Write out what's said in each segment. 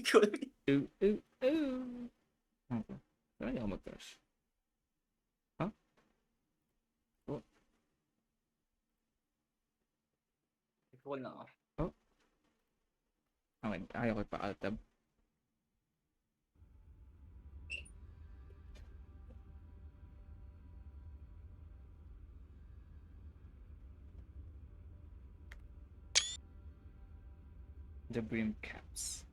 Ooh, ooh, ooh. Okay. Pero hindi ako mag-crush. Huh? Oh, Ikaw na ako. oh. Okay, ayaw ko pa-altab. The brim caps.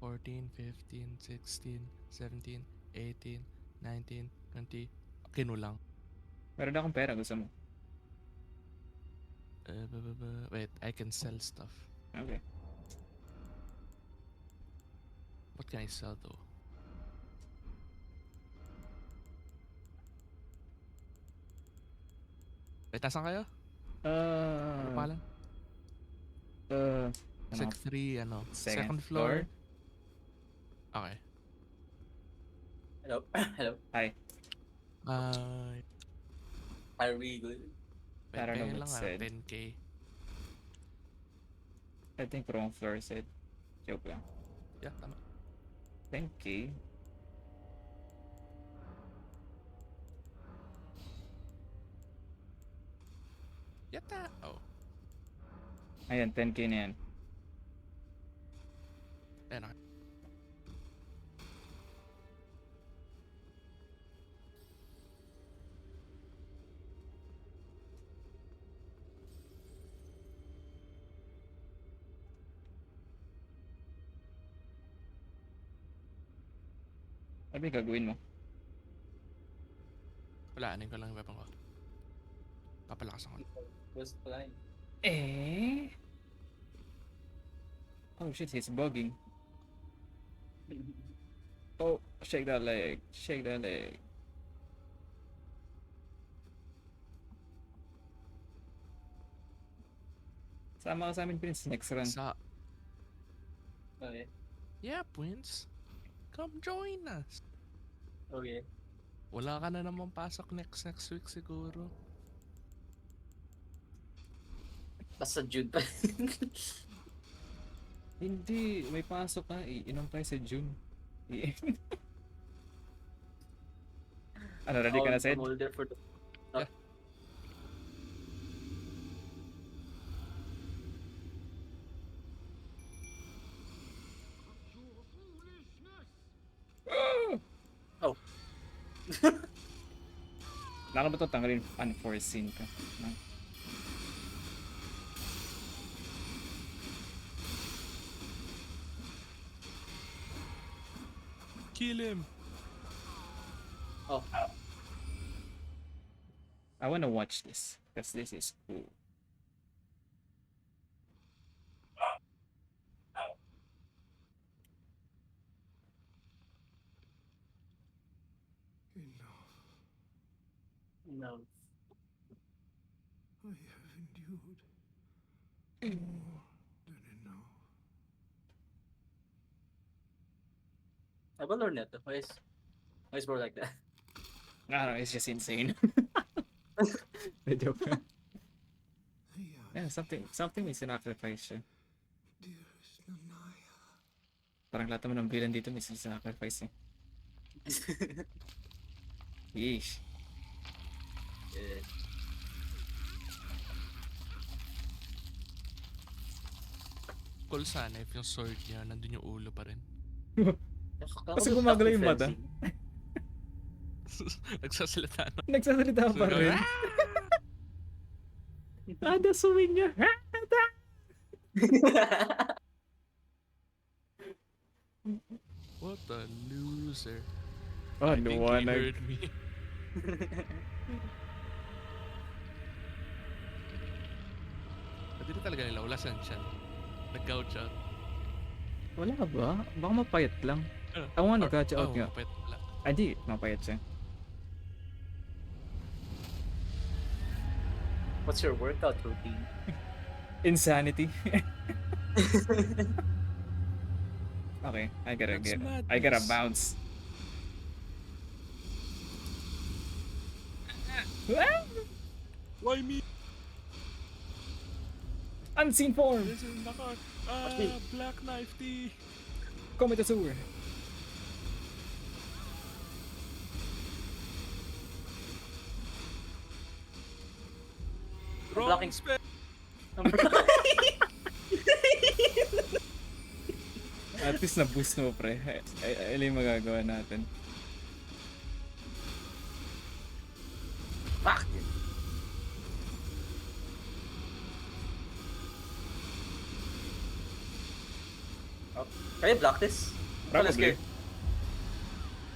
Fourteen, 15, 16, 17, 18, 19, 20. Kinulang. Meron akong pera, gusto mo? Wait, I can sell stuff. Okay. What can I sell though? Wait, nasan kayo? Ano pangalan? Sec 3, ano? Second floor? Okay. Hello. Hello. Hi. Are we good? Wait, I don't know kaya what lang said. 10k. I think wrong floor said. Joke lang. Yeah, tama. 10k. Yata! Oh, Ayan, 10k na yan. ayan okay. Ano ba yung gagawin mo? Wala, anin ko lang yung weapon ko. Papalakas ako. Was flying. Eh? Oh shit, he's bugging. Oh, shake that leg. Shake that leg. Sama ka sa amin, Prince, next run. Okay. Yeah, Prince. Come join us. Okay. Wala ka na naman pasok next week siguro. Basta June pa. Hindi, may pasok ka. Inom tayo sa June. Ano, ready ka na, Sid? I'm older for the... Yeah. Oh. Lalo ba ito tanggalin unforeseen ka? No? Kill him! Oh. I wanna watch this, because this is cool. No. I have endured more than enough. I will learn that. Why is more like that? I don't know, it's just insane. Joke lang. Yeah, something may sinacrifice siya. Dearest Nanaya. Parang lahat naman ng villain dito may sinacrifice eh. Yeesh. Yeah. Cool sana if yung sword niya nandun yung ulo pa rin. Kasi gumagalaw yung mata. Nagsasalita na. Nagsasalita pa rin. Ada swing niya. What a loser. Oh, I think he liwanag. heard me. Pwede na talaga nila, wala siyang chan. Nag-couch out. Wala ba? Baka mapayat lang. Uh, Ako nga nag-couch out nga. mapait pala. Ay, di. Mapayat siya. What's your workout routine? Insanity. Okay, I gotta That's I gotta madness. bounce. Why me? Unseen form! This is naka... Black Knife T. Kometasaur! Wrong Blocking. spell. At least na-boost mo, pre. Ay, yung magagawa natin. Fuck! Oh, can I block this? I'm Probably. scared.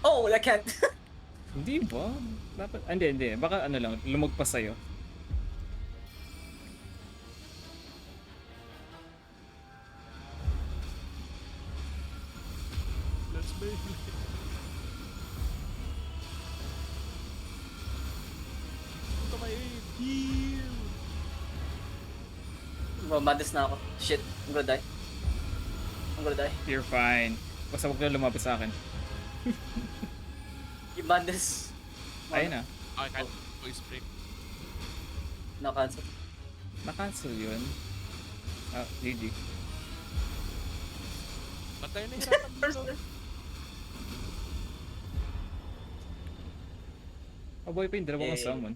Oh, I can't. Hindi ba? Dapat, hindi. Baka ano lang, lumagpas sa'yo. Let's make it. Punta may aid. Heal. Madness na ako. Shit, I'm gonna die. I'm gonna die. You're fine. Basta huwag na lumapit sa akin. Yung madness. Ayun na. I can't voice break. Na-cancel. Na-cancel yun. Ah, GG. Patay na isa dito. Oh boy pa yung dalawang Eh. summon.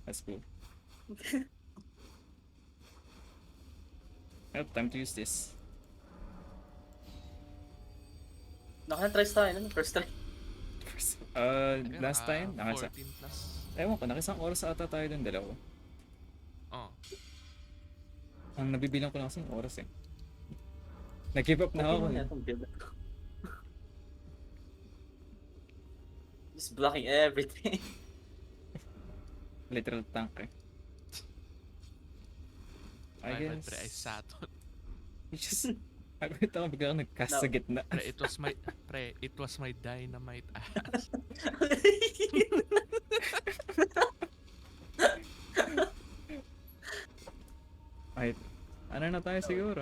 That's cool. Well, time to use this. Naka-tries tayo, no? First try. First, last time, nakasa. 14 plus. Ewan ko, nakisang oras ata tayo dun dalawa. Oh. Ang nabibilang ko lang kasi yung oras eh. Nag-give up na ako. eh. Just blocking everything. Literal tank eh. I Ay, guess. pre, I sat on. You just... Agad ako biglang nag-cast No. sa gitna. Pre, it was my dynamite ass. Ay, ano na tayo siguro?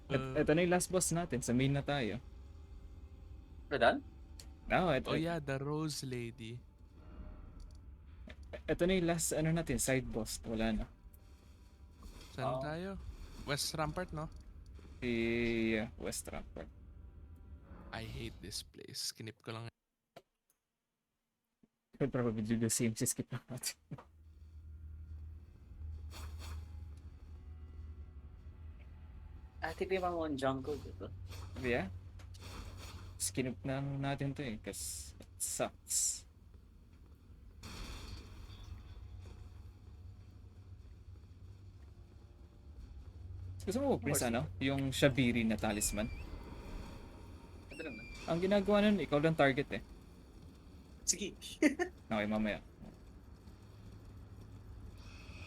Uh, Ito na yung last boss natin. Sa main na tayo. We're done? No, ito, oh yeah, the Rose Lady. ito na yung last ano natin, side boss. Wala na. Saan Oh. tayo? West Rampart, no? Si West Rampart. I hate this place. Kinip ko lang. Could probably do the same. Just skip lang natin. Ate pa yung mga one jungle dito. Yeah. Skinip na natin to eh. Cause it sucks. Gusto mo, Prince, ano? Yung Shabiri na talisman. Ito naman. Ang ginagawa nun, ikaw lang target eh. Sige. Okay, mamaya.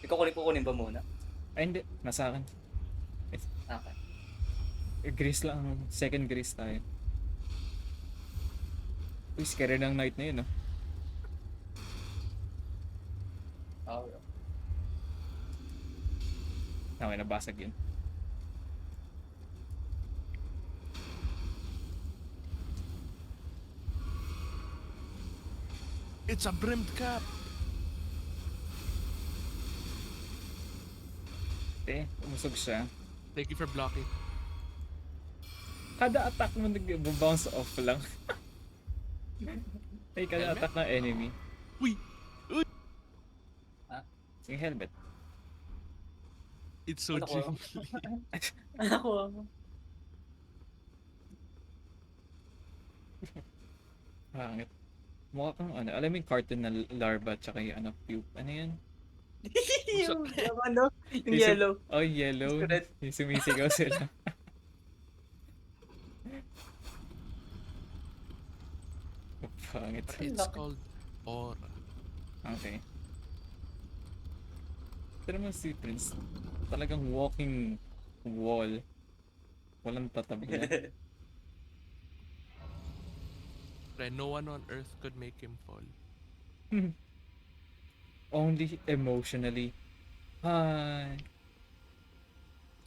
Ikaw kunin pa muna. Ay, hindi. Nasa akin. Okay. Grease lang. Second grease tayo. Uy, scary ng night na yun, no? Oh, Okay, nabasag yun. It's a brimmed cap! Umusog siya. Thank you for blocking. Kada attack mo nag-bounce off lang. Ay, kada Helmet? attack ng enemy. Uy! Yung helmet. It's so Ano ko? jingly. Ako. Pangit. Mukha kang ano, alam mo yung cartoon na larva tsaka yung ano, pupe. Ano yan? yung ano? Yung Yung yellow. Oh, yellow. It's red. Yung sumisigaw sila. Pangit. It's called Aura. Okay. Pero naman si Prince, talagang walking wall. Walang tatabi na. Pre, no one on earth could make him fall. Only emotionally. Hi.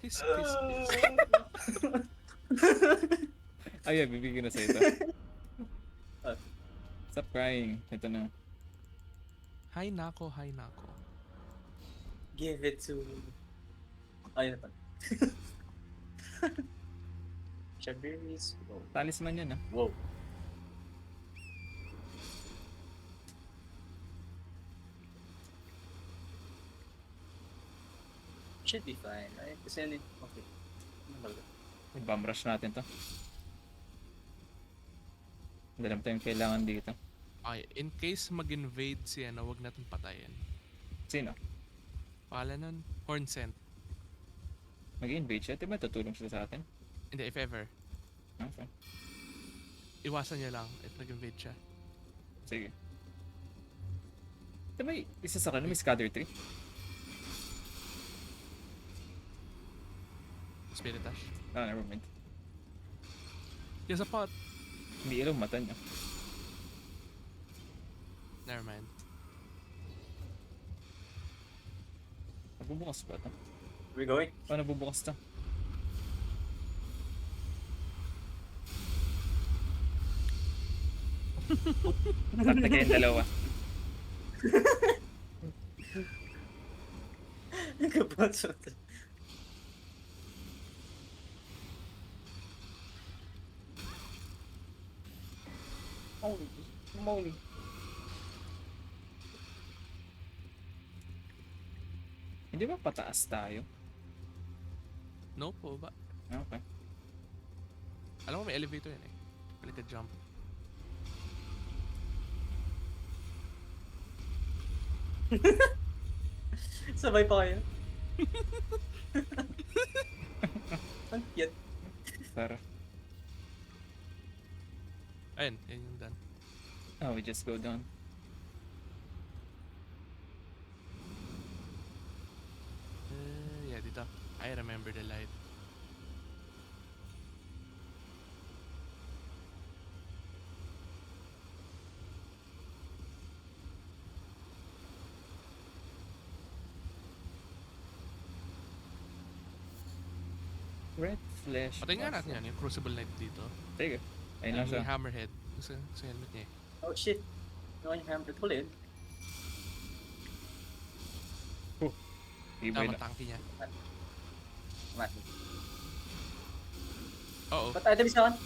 Kiss, kiss, kiss. Ay, bibigyan na sa ito. Ah. Stop crying. Ito na. Hi, Nako, hi, Nako. Give it to... Ayun na pala. Shabir's... Whoa. Talisman yan, ah. Whoa. Should be fine, right? Kasi ano yun? Okay. Ano ba? Bomb rush natin to. Hindi naman tayong kailangan dito. Okay, in case mag-invade si ano, wag natin patayin. Sino? Pala nun, Horn Scent. Mag-invade siya? Diba tutulong siya sa atin? Hindi, if ever. Okay. Iwasan niya lang if nag-invade siya. Sige. Diba isa sa kanila may scatter tree? Spiritash. Ah, never mind. Yes, a pot. Hindi ilaw mata niya. Never mind. Nabubukas ba ito? We're going? Oh, nabubukas ito. Tatay kayong dalawa. Kaponsot. Holy moly. Hindi ba pataas tayo? No po ba? Okay. Alam mo may elevator yan eh. Pwede ka jump. Sabay pa kayo. Ang cute. Tara. Ayun, yun yung done. Oh, we just go down. Yeah, dito. I remember the light. Red flesh. Patayin nga natin yan, yung Crucible Knight dito. Sige. Ayun lang Yung siya. Hammerhead. Sa helmet niya eh. Oh shit. No, yung hammer ko ulit. Ibay Tama, na. tanky niya. Mati. Oo. Ba't item isa kan?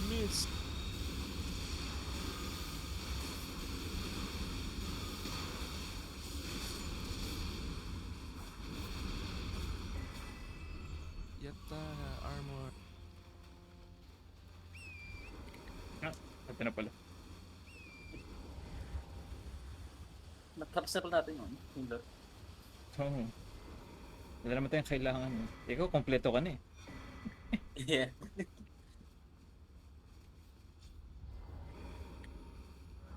Miss. Yatta, armor. Ito na pala. Natapos na pala natin yun. Yung lord. Oh. Wala naman tayong kailangan. Ikaw, kompleto ka na eh. Yeah.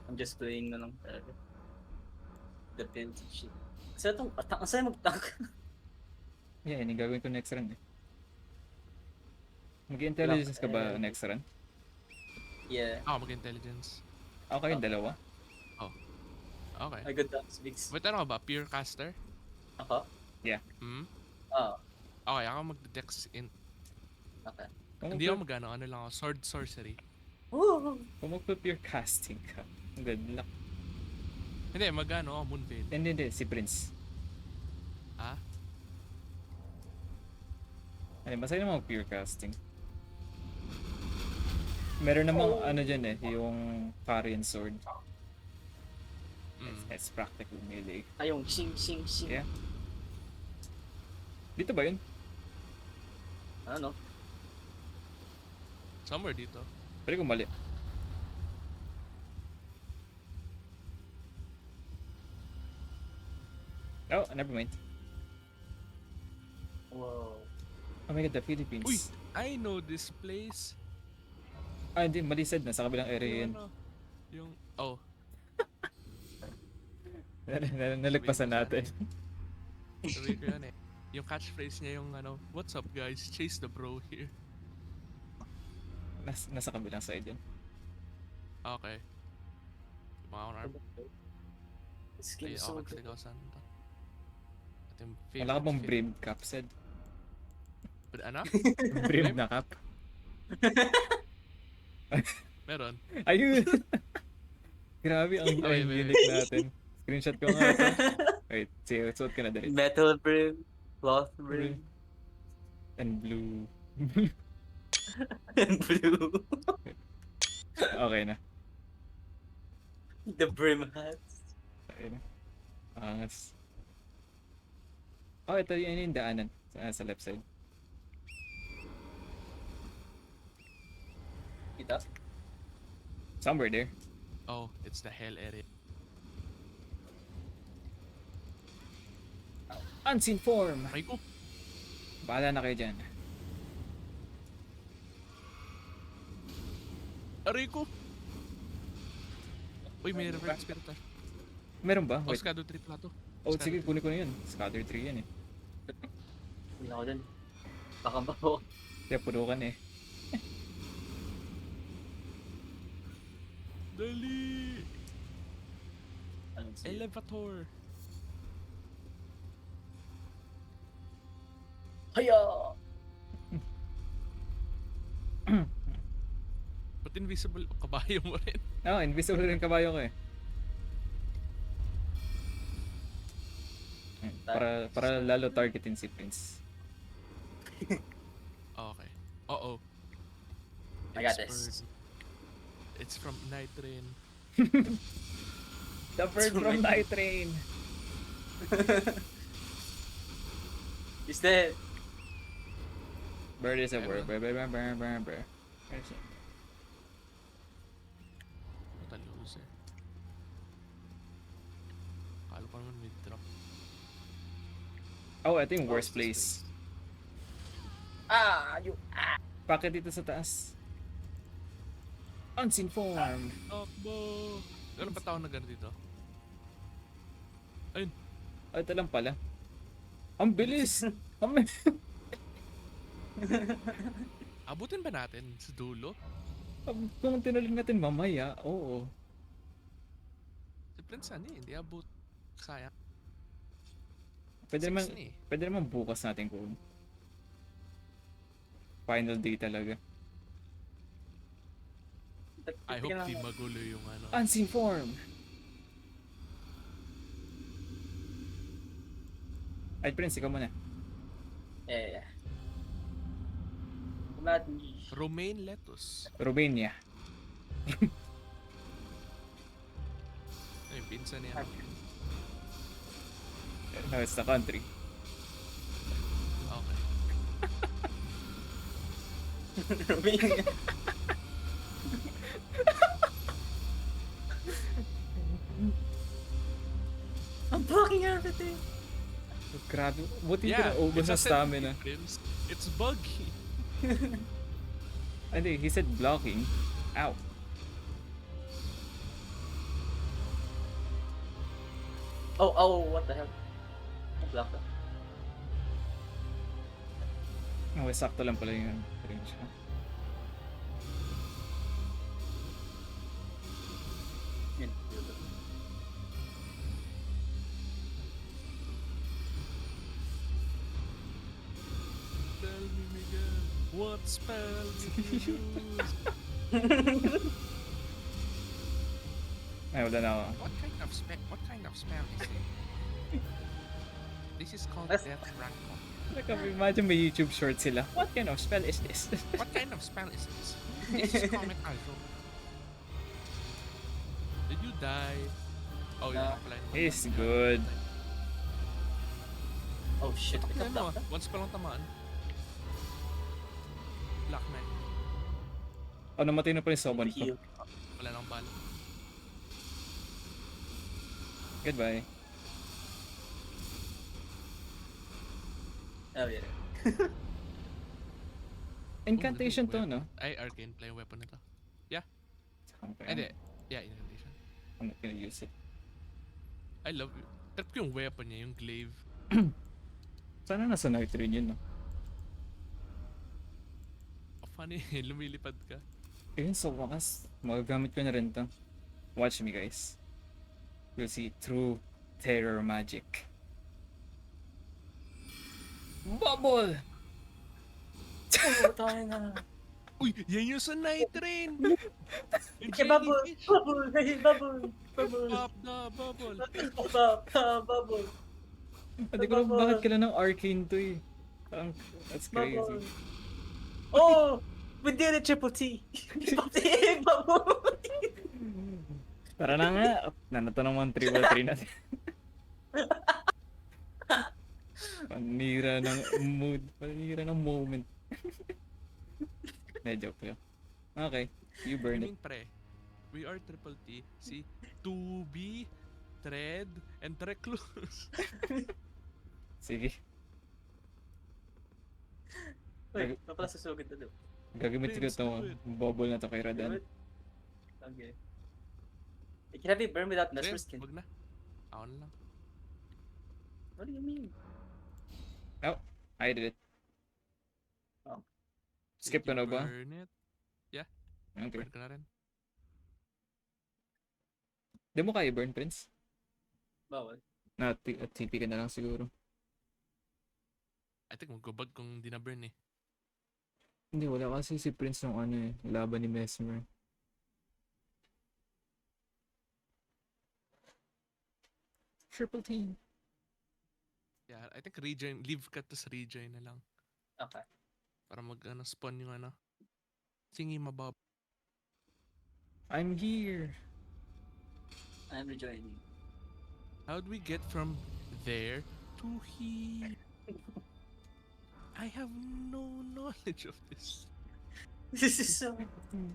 I'm just playing na lang talaga. Depends shit. Kasi itong attack, ang saya mag-tank. Yeah, yun yung gagawin ko next run eh. Mag-intelligence ka ba next run? Yeah. Ako mag-intelligence. Ako kayong dalawa. Okay. I got that speaks. Wait, ano ka ba? Pure caster? Ako? Hmm? Oh. Okay, ako mag-dex in. Okay. Hindi ako mag-ano, ano lang ako, sword sorcery. Woo! Kung magpa-pure casting ka, good luck. Hindi, mag-ano ako, Moonveil. Hindi, si Prince. Ah? Ay, masaya naman mag-pure casting. Meron namang ano dyan eh, yung Parian sword. It's practically melee. Ayong sing. Yeah. Dito ba yun? Ano? Somewhere dito. Pwede kong mali. Oh, never mind. Wow. Oh my god, the Philippines. Uy! I know this place. Ah, hindi, mali said na, sa kabilang area Yung yun. ano, yung, oh, Nalagpasan natin. Sabi ko yan eh. Yung catchphrase niya yung ano, "What's up guys? Chase the bro here." Nasa kabilang side yun. Okay. Mga arm. This Ay, game is so okay, good. sigaw saan to? Ito yung Wala ka bang favorite brim cap, Sed? Ano? Brim na cap? Meron. Ayun! Grabe, ang Wait, unique natin. Screenshot ko nga ito. Wait, sige, suot ka na dali. Metal brim, cloth brim, And blue. and blue. Okay na. The brim hats. Okay na. Angas. Oh, ito yun yung daanan sa left side. Kita? Somewhere there. Oh, it's the hell area. Unseen form! Ay ko! Bahala na kayo dyan. Aray ko! Uy, may reverse spirital. Meron ba? Oh, Wait. Scado 3 pala to. Oh, sige, kunin ko na yun. Scatter 3 yan eh. Wala ko dun. Baka ba ako? Kaya puno ka na eh. Dali! Anong siya? Elevator! Haya! Ba't invisible? Kabayo mo rin. Ah, invisible rin kabayo ko eh. Ayun, para lalo targetin si Prince. Okay. Uh-oh. I got It's this. bird. It's from Night Train. The bird from Night Train! Is that? Bird is a Ayun. bird. Bird. What a loser. Akala ko naman mid-drop. Oh, ito yung worst place. Ah! You... Bakit dito sa taas? Unseen form! Takbo! Gano'n pa tao na gano'n dito? Ayun. Oh, ito lang pala. Ang bilis! Abutin ba natin sa dulo? Kung tinuloy natin mamaya, oo. Si Prince ano eh, hindi abot. Sayang. Pwede naman, 6 na eh. pwede naman bukas natin kung final day talaga. I hope di magulo yung ano. Unseen form! Ay, Prince, ikaw muna. Eh. Not me. Romaine lettuce. Romania. Ay, pinsan niya. No, it's the country. Okay. Romania. I'm blocking everything. Grabe. Buti Yeah, yeah, ubos it's na a stamina. Prince. It's buggy. Hindi, he said blocking. Ow. Oh, what the hell? Block that. Oh, sakto lang pala yung range ko. Yun. Tell me, Miguel, what spell did you use? Ay, wala na ako. What kind of spell is it? This is called That's- Death Rankle. Imagine may YouTube short sila. What kind of spell is this? What kind of spell is this? This is Comet Alpha. Did you die? Oh, yun No. nga pala yung It's good. Oh shit, Ano block that. once pa lang tamaan. Black Knight. Oh, namatay na pala yung summon ko. Heal. Wala nang bala. Goodbye. Oh yeah. Incantation to, no? Ay, arcane play weapon nito. Ay, hindi. Yeah, incantation. I'm not gonna use it. I love it. Trip ko yung weapon niya, yung glaive. Sana nasa night rin yun, no? Funny, lumilipad ka. Ayun, sa wakas, magagamit ko na rin to. Watch me, guys. You'll see true terror magic. Bubble! Oo, tayo na. Uy, yan yung sa night train! Yung Okay, bubble, jellyfish. bubble, hey, bubble, bubble. Pop the bubble. Bubble. Hindi ko alam bakit kailan ng arcane to eh. That's crazy. Bubble. Oh! We did it, Triple T. Triple T, bubble. Tara na nga. Nanato naman 3x3 natin. Panira ng mood. Panira ng moment. Joke lang. Okay. You I burn it. mean, pre, we are Triple T. Si 2B, Thread, and Recluse. Sige. Wait, napala susugod na doon. Gagamit ko Prince, ito. do it. Bubble na to kay Radan. Okay. It can be burned without Sige, Nesper skin. wag na. Ako na lang. What do you mean? Oh, I did it. Oh. Skip ko Did na you ba? burn it? Okay. Burn ko na rin. Di mo kaya burn, Prince? Bawal. TP ka na lang siguro. I think magkubag kung di na burn eh. Hindi, wala kasi si Prince ng ano eh. Laban ni Mesmer. Triple team. Yeah, I think rejoin, leave ka to sa rejoin na lang. Okay. Para spawn yung Singi mabab. I'm here. I'm rejoining. How'd we get from there to here? I have no knowledge of this. This is so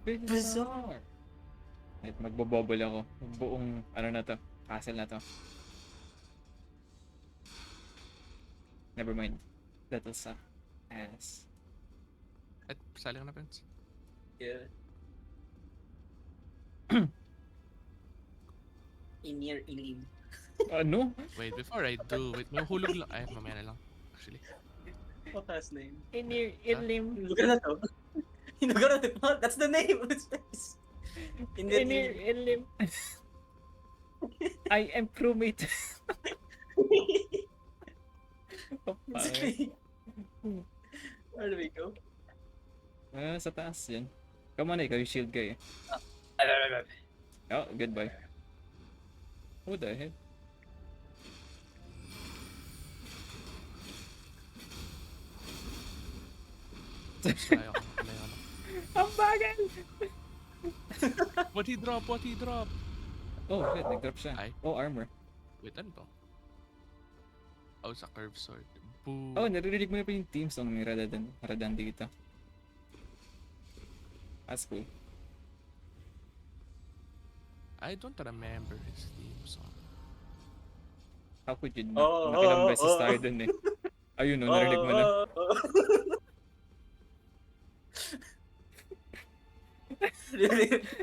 bizarre. Wait, magbobobble ako. Buong, ano na to, castle na to. Never mind. That'll suck. Ass. At sali ka na, Prince. Yeah. In-ear, in-in. Ano? Wait, before I do, wait, may hulog lang. Ay, mamaya na lang. Actually. What last name? Inir, Ilim. Hinuga na to. Hinuga na to. That's the name of this place. In-ear, Ilim. I am crewmate. Basically. Where do we go? Sa taas yan. Come on, ikaw yung shield guy eh. Oh, goodbye. Who the heck? Ayaw ko. Ang bagal! What he drop? What he drop? Oh, shit, nag-drop siya. Ay. Oh, armor. Wait, ano to? Oh, sa curve sword. Boo. Oh, naririnig mo na pa yung team song ni Radan dito. That's cool. I don't remember his theme song. How could you not? Oh, Nakilang oh, beses oh. tayo dun eh. Ayun no, narinig mo na.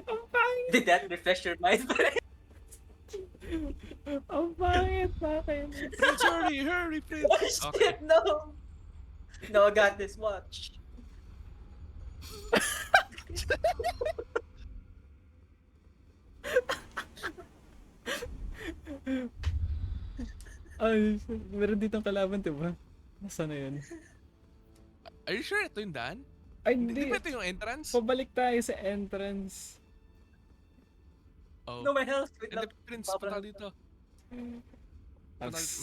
Ang pangit! Did that refresh your mind? Ang pangit! Bakit? Prince, hurry, hurry, Prince! Oh Okay. shit, no! No, I got this, watch. Ay, meron ditong kalaban, diba? Nasaan na yun? Are you sure ito yung daan? Ay, Di hindi. ba ito yung entrance? Pabalik tayo sa entrance. Oh. No, my health. Wait Hindi, lang. Prince, Papa- punta dito.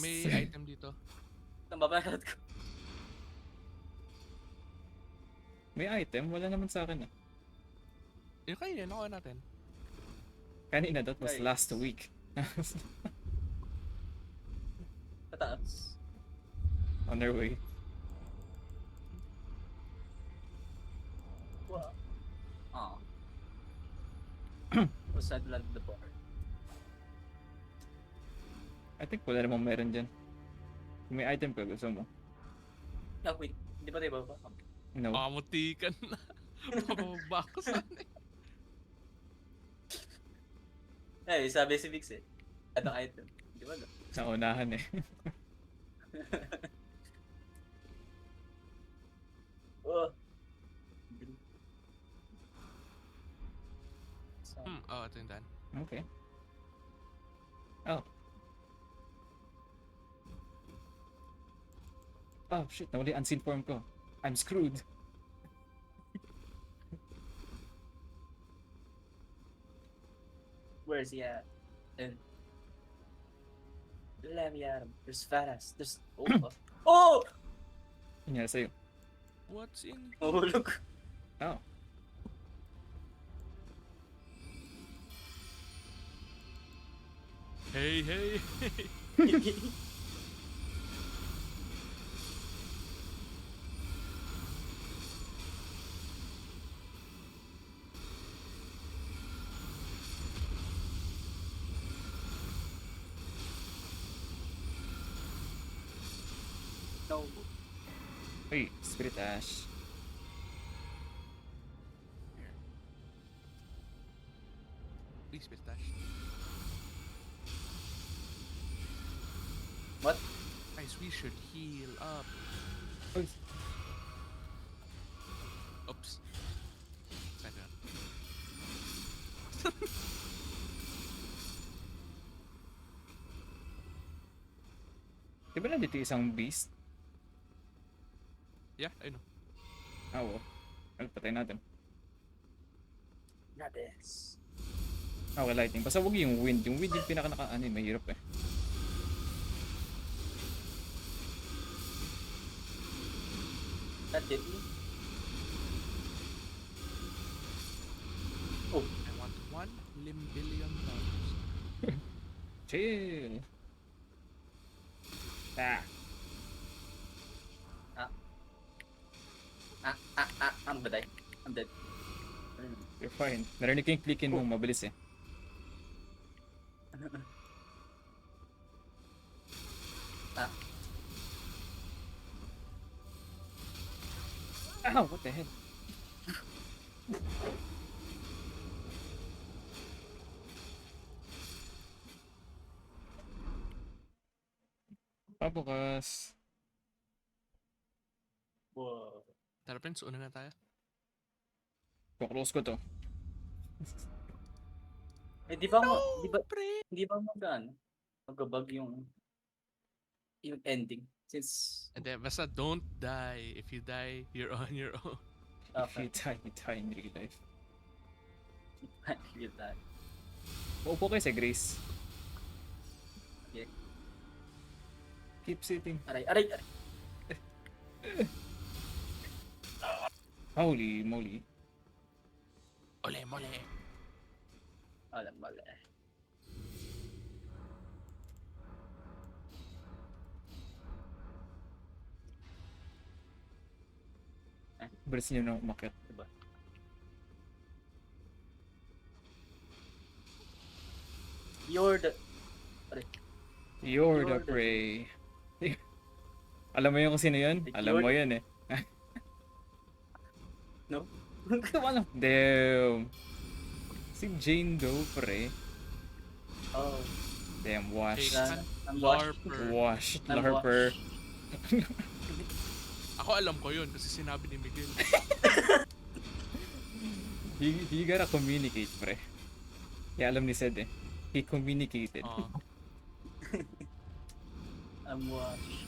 May item dito. Nababa na health ko. May item? Wala naman sa akin ah. Yung kayo, nakuha natin. Kanina, that was Ay. last week. Tataas. On their way. Wow. Oh. Was that land the bar? I think wala namang meron dyan. Kung may item ka, gusto mo? No, wait. Hindi ba tayo baba? No. Pamutikan na. Pababa ko sana eh. Eh, sabi si Vix eh. At ang item. Di ba? Sa unahan eh. Oh. Oh, ito yung daan. Okay. Oh. Oh shit, nawala yung unseen form ko. I'm screwed. Where's he at? And let me at him. There's Faras. There's oh! Yun nga sa'yo. What's in Mahulog. Oh. Hey, hey, hey. No. Uy, Spirit Ash. Please, Pistache. What? Guys, we should heal up. Uy, Oops. Second. di ba nandito isang beast? Yeah, I know. Ah, oo. Ano, patay natin. Not this. Okay, lightning. Basta wag yung wind. Yung wind yung pinaka-naka-ano, mahirap eh. That did me. Oh. I want $1 billion. Chill. Ah. I'm dead. I'm dead. You're fine. Narinig ko yung clickin mo, mabilis eh. Ow, what the hell? Pabukas. Whoa. Tara, Prince, una na tayo. Kuklose ko to. Eh, di ba Pre! hindi ba magabag yung ending since And then, basta don't die. If you die, you're on your own. If you die in real life. feel that. Uupo kayo sa Grace. Yeah. Keep sitting. Aray. Holy moly. Ole, mole. Alam mali. Bilis nyo na umakyat. Diba? You're the You're the prey. Alam mo yun kung sino yun? Like Alam mo you're- yun eh. No? Wala. Damn. Si Jane Doe, pre. Oh. Damn, washed. Hey, I'm washed. Larper. Washed. I'm Larper. Ako alam ko yun kasi sinabi ni Miguel. He gotta communicate, pre. Kaya alam ni Sed eh. He communicated. Oh. I'm washed.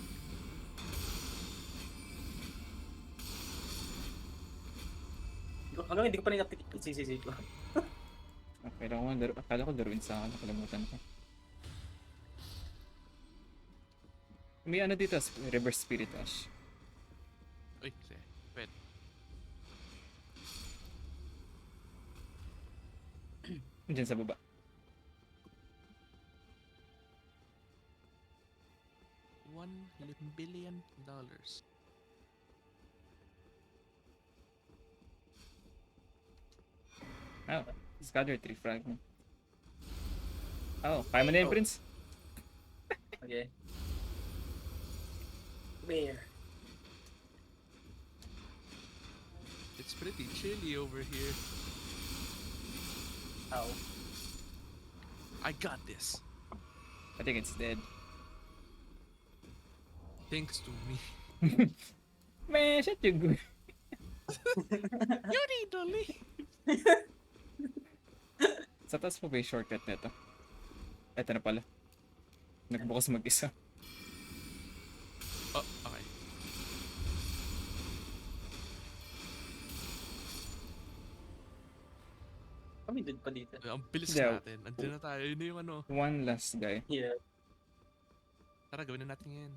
Hanggang hindi ko pa rin napitik yung CCC ko. Okay lang ako, akala ko laruin sa akin, nakalimutan ko. May ano dito, Reverse Spirit Ash. Uy, kasi. Wait. Diyan sa baba. $1 billion. Oh, Scatter 3 fragment. Oh, kaya mo na yun, Oh. Prince? Okay. Where? It's pretty chilly over here. Ow. I got this. I think it's dead. Thanks to me. Man, shut your good. You need to leave. Sa taas po ba yung shortcut nito? Ito na pala. Nagbukas mag-isa. Oh, okay. Kami dun pa dito. Ang bilis Yeah. natin. Andun na tayo. Yun na yung ano. One last guy. Yeah. Tara, gawin na natin yan.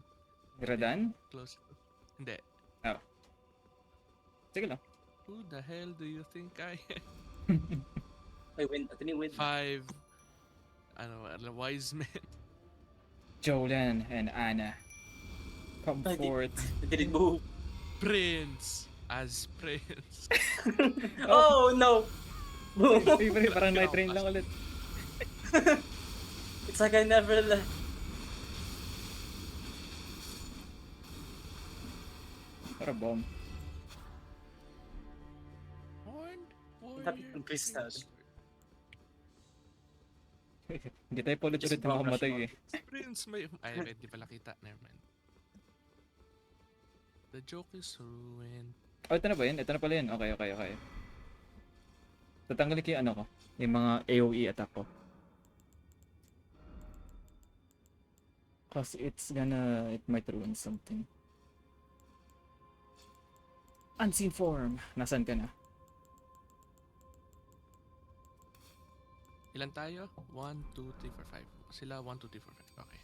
Radan? Close. Hindi. Sige lang. Who the hell do you think I am? Ay, win. Ito ni win. 5 wise men. Jolan and Anna. Come Ay, di- forth. Didn't move. Prince as prince. Oh, no! Favorite, parang night train lang ulit. It's like I never left. Para bomb. Horned Tapos warrior. ang crystal. Hindi tayo pa ulit Just na makamatay eh. Prince may... Ay, di pala kita. Never mind. The joke is ruined. Oh, ito na ba yun? Ito na pala yun. Okay. Tatanggalin ko yung ano ko. Yung mga AoE attack ko. Cause it might ruin something. Unseen form. Nasaan ka na? Ilan tayo? 1, 2, 3, 4, 5. Sila 1, 2, 3, 4, 5. Okay.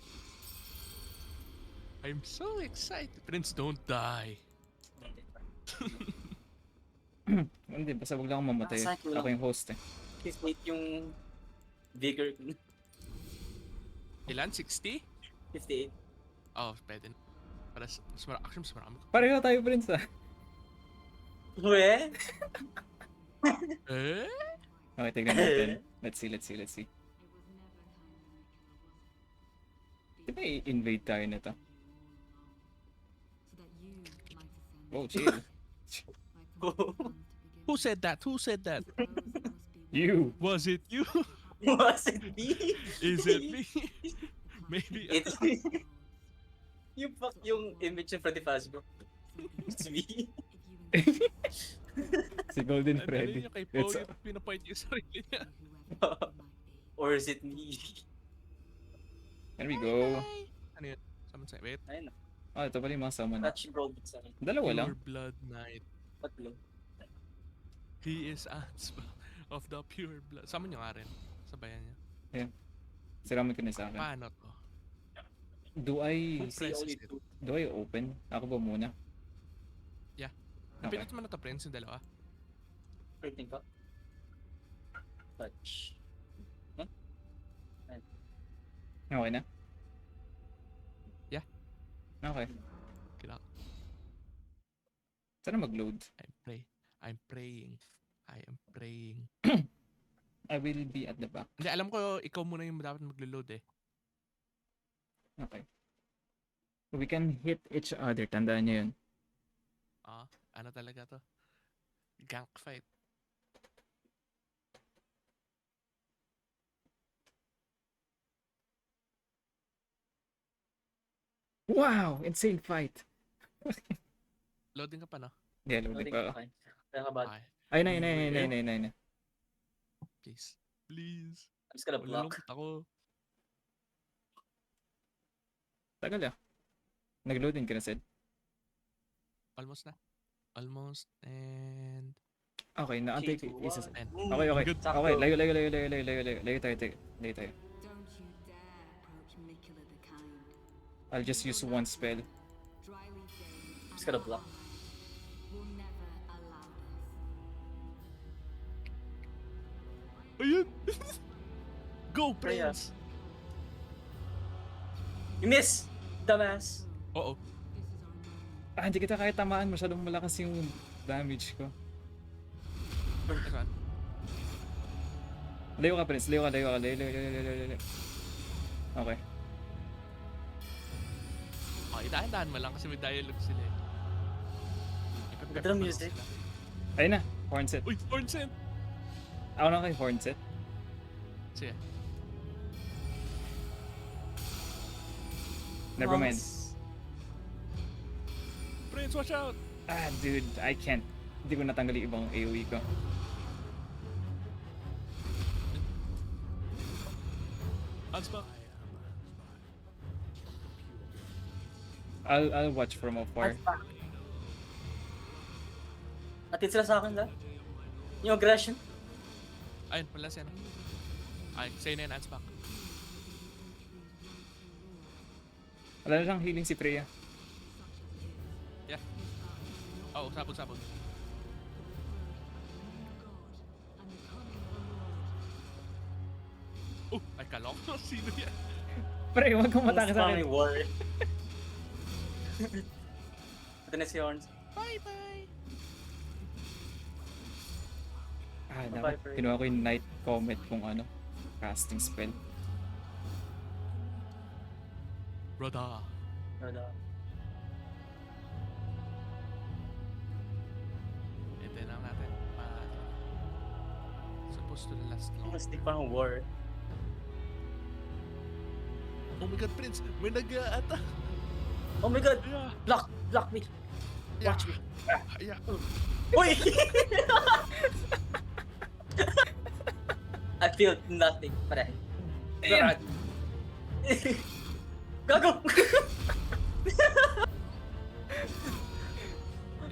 I'm so excited. Prince, don't die. Hindi, basta wag lang akong mamatay. Nasa akin lang. Ako yung host eh. Please wait yung vigor. Ilan? 60? 58. Oh, pwede na. Para actually, mas marami ko. Pareho tayo, Prince ah. Uwe? Eh? Okay, tignan natin. Let's see. Di ba i-invade tayo nito? Oh, chill. Who said that? You! Was it you? Was it me? Is it me? Maybe. It's yung image in front of Facebook. It's me. Si Golden Ang Freddy. dali niya kay It's, Poe yung pinapoint yung sarili niya. Or is it me? Here we go. Ano yun? Summon sign. Wait. Ayun na. Oh, ito pala yung mga summon. Touch roll sa akin. Dalawa lang. Pure blood knight. Tatlo. He is Ansel of the pure blood. Summon nyo nga rin. Sabayan niya. Siramon ko na sa akin. Paano to? Do I See Press only it. 2. open? Ako ba muna? Yeah. Okay. Napindot mo na to, Prince, yung dalawa. Rating ka? Touch. Okay na? Yeah. Okay. Kailangan. Sana mag-load. I'm praying. I am praying. I will be at the back. Hindi, alam ko, ikaw muna yung dapat mag-load eh. Okay. We can hit each other. Tandaan nyo yun. Ano talaga to? Gank fight. Wow! Insane fight! Loading ka pa, no? Yeah, loading Rating pa. ka. Kaya ka ba? Okay. Ay, na. Please. Please. I'm just gonna block. Malulungkot ako. Tagal ah. Nag-loading ka na, Sid. Almost na. Almost. And... Okay, naantay ko. Three, two, Isa. one. And... Okay. Good. Okay, layo tayo. Layo tayo. Don't you dare approach Mikula the Kind. I'll just use one spell. Dryleaf Dane Just gonna block. will never allow this. Ayun! Go, Freya. Prince! You miss! Dumbass! Oo. This is our moment. Ah, hindi kita kaya tamaan. Masyadong malakas yung damage ko. Saan? Layo ka, Prince. Layo. Okay. Okay, dahan-dahan mo lang kasi may dialogue sila eh. Ganda ng music. Ayun na. Horn set. Uy, Horn Scent! Ako na kay horn set. Sige. Never mind. Prince, watch out! Ah, dude, I can't. Hindi ko natanggal yung ibang AoE ko. Unspock. I'll watch from afar. Atin sila sa akin, la. Yung aggression. Ayun, pala siya. Ay, sa'yo na yan, Unspock. Wala na siyang healing si Freya. Yeah. Oh, sabog. Oh, ay kalok. Sino yan? Pre, huwag kang matake sa Spamming akin. war. Ito na si Horns. Bye-bye! Ah, Bye, dapat Freya. kinuha ko yung Night Comet kung ano. Casting spell. Brother. Wala. Ito lang natin. Supposed to last long. Mas di parang war. Oh my god, Prince! May nag-aata! Oh my god! Yeah! Block me! Yeah! Watch me! Yeah! Uy! I feel nothing. Pare. Damn. Gago!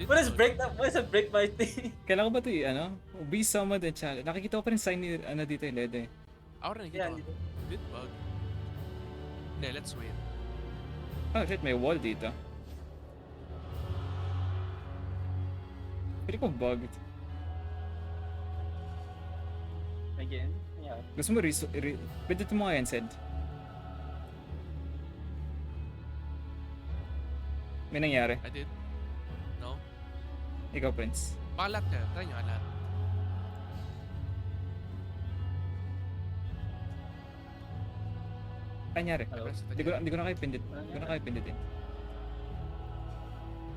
What is break that? What is a break my thing? Kailan ko ba ito ano? Be summoned and challenge. Nakikita ko pa rin sign ni, ano dito yung Lede. Ako rin Yeah, nakikita ko. Did bug. Hindi, let's wait. Oh shit, may wall dito. Pili ko bugged. Again? Yeah. Gusto mo pindutin mo nga yan, Sed. May nangyari. I did. No? Ikaw, Prince. Pakalat ka. Try nyo alat. Ay, nangyari. Hello? Hindi ko na kayo pindit. Hindi ko na kayo pindutin.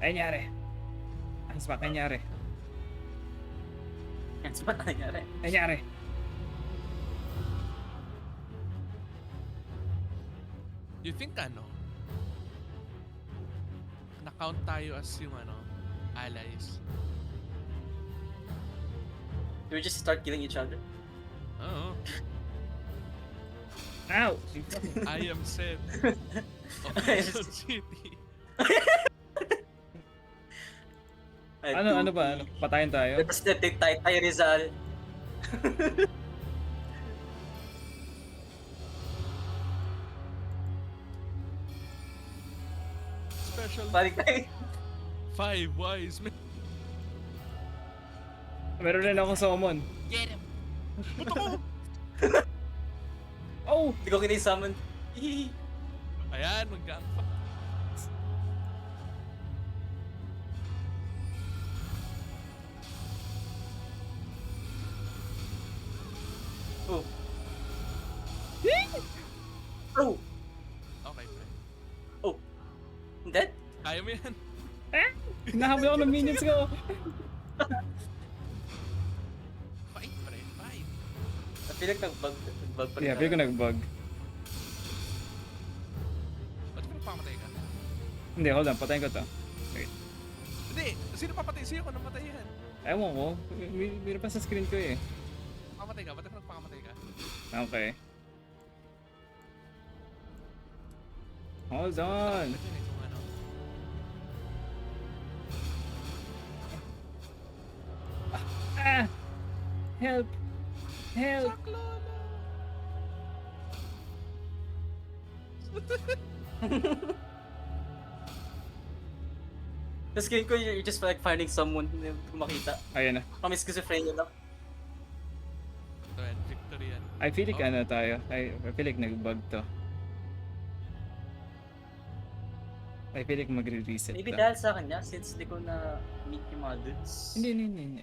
Ay, nangyari. Ang spak, ay, nangyari. Yan, sa ba't nangyari? Ay, nangyari. You think ano? Na-count tayo as yung ano, allies. Do we just start killing each other? Oo. Ow! I am Seth of I am Quezon City. Ano ba? Ano? Patayin tayo? Representative Tay Rizal. Special Balik tayo. 5 wise men. Meron rin akong summon. Get him! Puto ko! Oh! Hindi ko kinisummon. Hihihi. Ayan, mag-gang pa. Oh. Oh. Okay, pre. Oh. Dead? Kaya mo yan. Hinahabol ako ng minions ko. Fight, pre. Fight. I feel like nag-bug pa rin. Yeah, feel ko nag-bug. Ba't ko nagpamatay ka? Hindi, hold on. Patayin ko to. Hindi! Sino papatay? Sino ko namatay yan? Ewan ko. Meron pa sa screen ko eh. Pamatay ka? Ba't ako nagpakamatay ka? Okay. Hold on. Ito yun, itong ano. Ah! Help! Help! Saklolo! Tapos feeling ko you're just like finding someone na makita. Ayan na. Kami schizophrenia lang. Ito yan, victory yan. I feel like Oh. ano tayo. I feel like nag-bug to. I feel like magre-reset Maybe to. dahil sa kanya, since di ko na meet yung mga dudes. Hindi.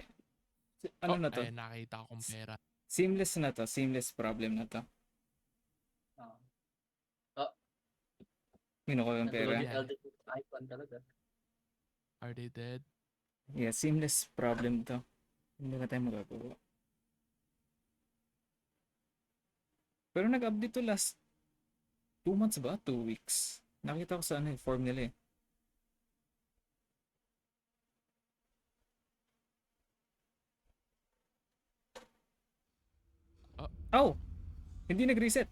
Ano Oh, na to? Ayun, nakita akong pera. Seamless na to. Seamless problem na to. Minuko yung Natulog pera. yung elder icon talaga. Are they dead? Yeah, seamless problem to. Hindi na tayo magagawa. Pero nag-update to last 2 months ba? 2 weeks. Nakita ko sa ano, form nila eh. Oh! Hindi nag-reset.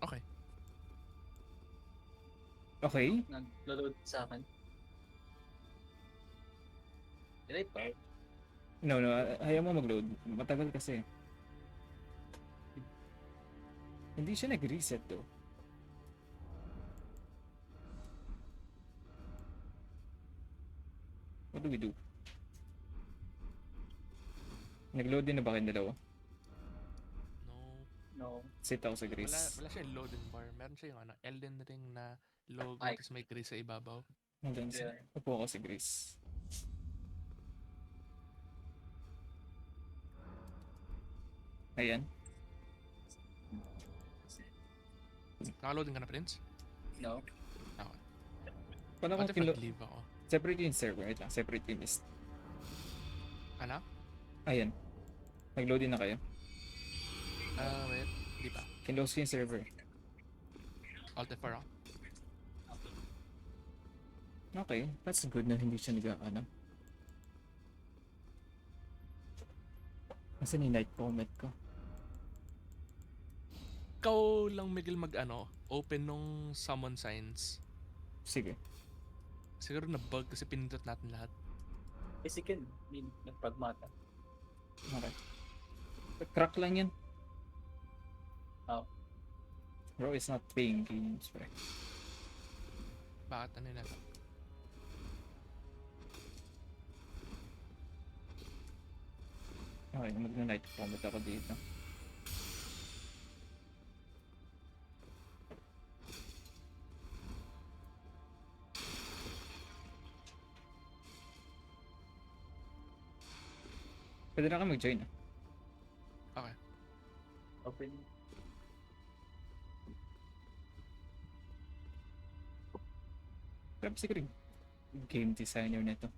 Okay. Okay. Nag-load sa akin. Did I part? No, ayaw mo mag-load. Matagal kasi. Hindi siya nag-reset though. What do we do? Nag-load din na ba kayong dalawa? No. No. Sit ako sa Greece. Wala siya yung loading bar. Meron siya yung ano, Elden Ring na logo Ay. tapos may gray sa ibabaw. Hanggang sa... Yeah. Upo ako sa Greece. Ayan. Naka-loading ka na, Prince? No. Okay. Paano What kung if kinlo... nag-leave ako? Separate yung server. Wait lang. Separate yung list. Ano? Ayan. Nag-load din na kayo. Wait. Di ba? Kinlose ko yung server. Alt F4 ako. Okay. That's good na hindi siya nag-ano. Nasaan yung night comment ko? Ikaw lang, Miguel, open nung summon signs. Sige. Siguro na-bug kasi pinindot natin lahat. Second, nagpragmata. Okay. Crack lang yan. Oh. Bro, it's not paying games, bro. Bakit ano na to? Okay, mag-night comment ako dito. Pwede na ka mag-join ah. Okay. Open. Grabe siguro yung game designer nito.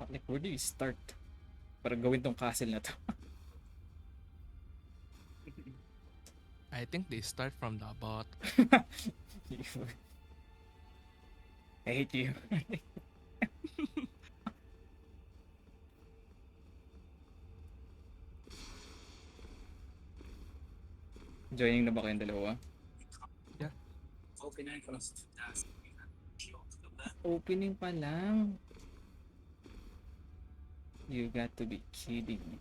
Like, where do you start? Para gawin tong castle na to. I think they start from the bot. I hate you. Joining na ba kayong dalawa? Opening pa lang. You got to be kidding me.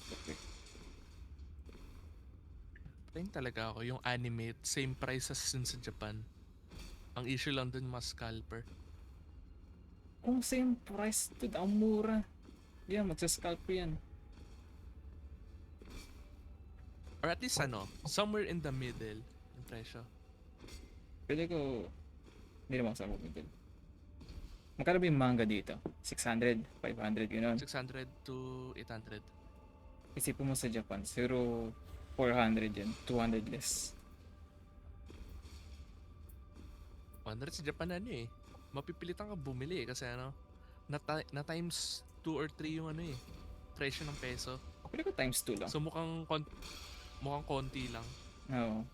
Playing talaga ako yung animate, same price as dun sa Japan. Ang issue lang dun mas scalper. Kung same price, dude, ang mura. Yan, magsascalp yan. Or at least somewhere in the middle yung presyo. Pwede ko... Hindi naman sa bumibili. Magkano ba yung manga dito? 600? 500? Gano'n? 600 to 800. Isipin mo sa Japan, 400 yan. 200 less. 100 sa Japan mapipilitan ka bumili kasi na times 2 or 3 yung presyo ng peso. Pwede ko times 2 lang. So mukhang konti lang. Oo.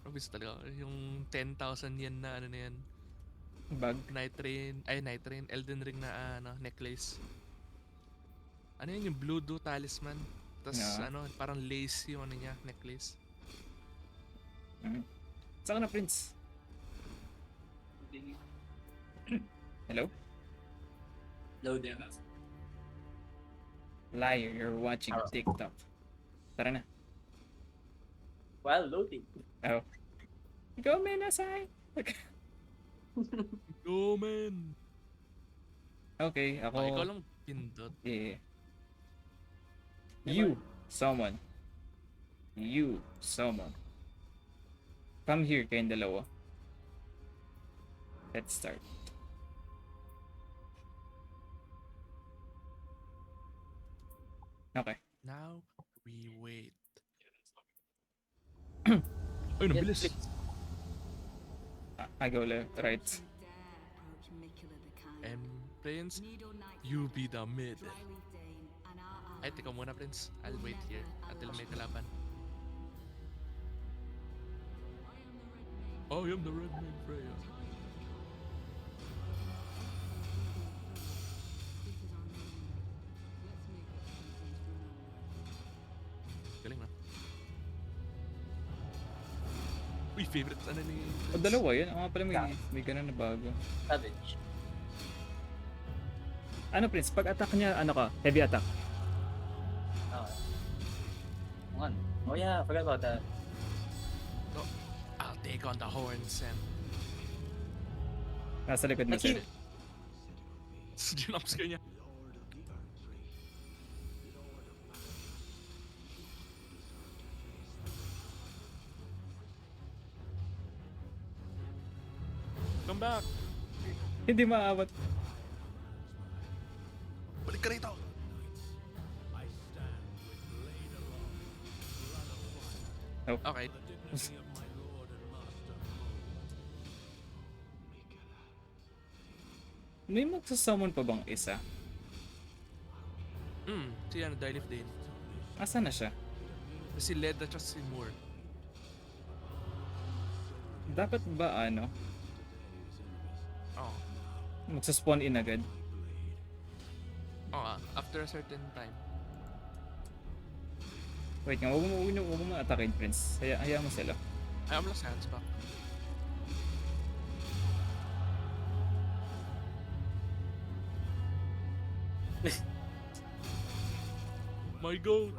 Obvious talaga. Yung 10,000 yen na na yan. Bag. Night Train, Elden Ring na necklace. Ano yun, yung Blue Do Talisman. Tapos Yeah. parang lace yung niya, necklace. Saan ka na, Prince? Hello? Loading. Liar, you're watching Hello. TikTok. Tara na. While loading. Oh. Go, Menasai! Go, man! Okay, ako... Ikaw lang pindot. Yeah. You, someone. You, someone. Come here kayong dalawa. Let's start. Okay. Now, we wait. Ay, nabilis! I go left, right. Don't you dare approach Mikula the Kind. And Prince, Nido Night you be the mid. Dryleaf Dane, and our Ay, allies teka muna, Prince. I'll wait here until may kalaban. I am the Red Man Freya. Galing na. Uy, favorite ano ni... O dalawa yun. Ang nga pala may ganun na bago. Savage. Ano Prince, pag attack niya, ano ka? Heavy attack. Okay. One. Oh yeah, forgot about that. I'll take on the horns and... Nasa likod mo Nakil- sir. Ginumpscare niya. Come back! Hindi maawat. Balik ka rito! Oh. Okay. May magsasummon pa bang isa? Si ano, Dailif din. Asa na siya? Si Led at si Moore. Dapat ba ano? Oo. Magsaspawn in agad? Oo, after a certain time. Wait nga, huwag mo atakin Prince. Hayaan mo sila. I am lost hands back. My goat!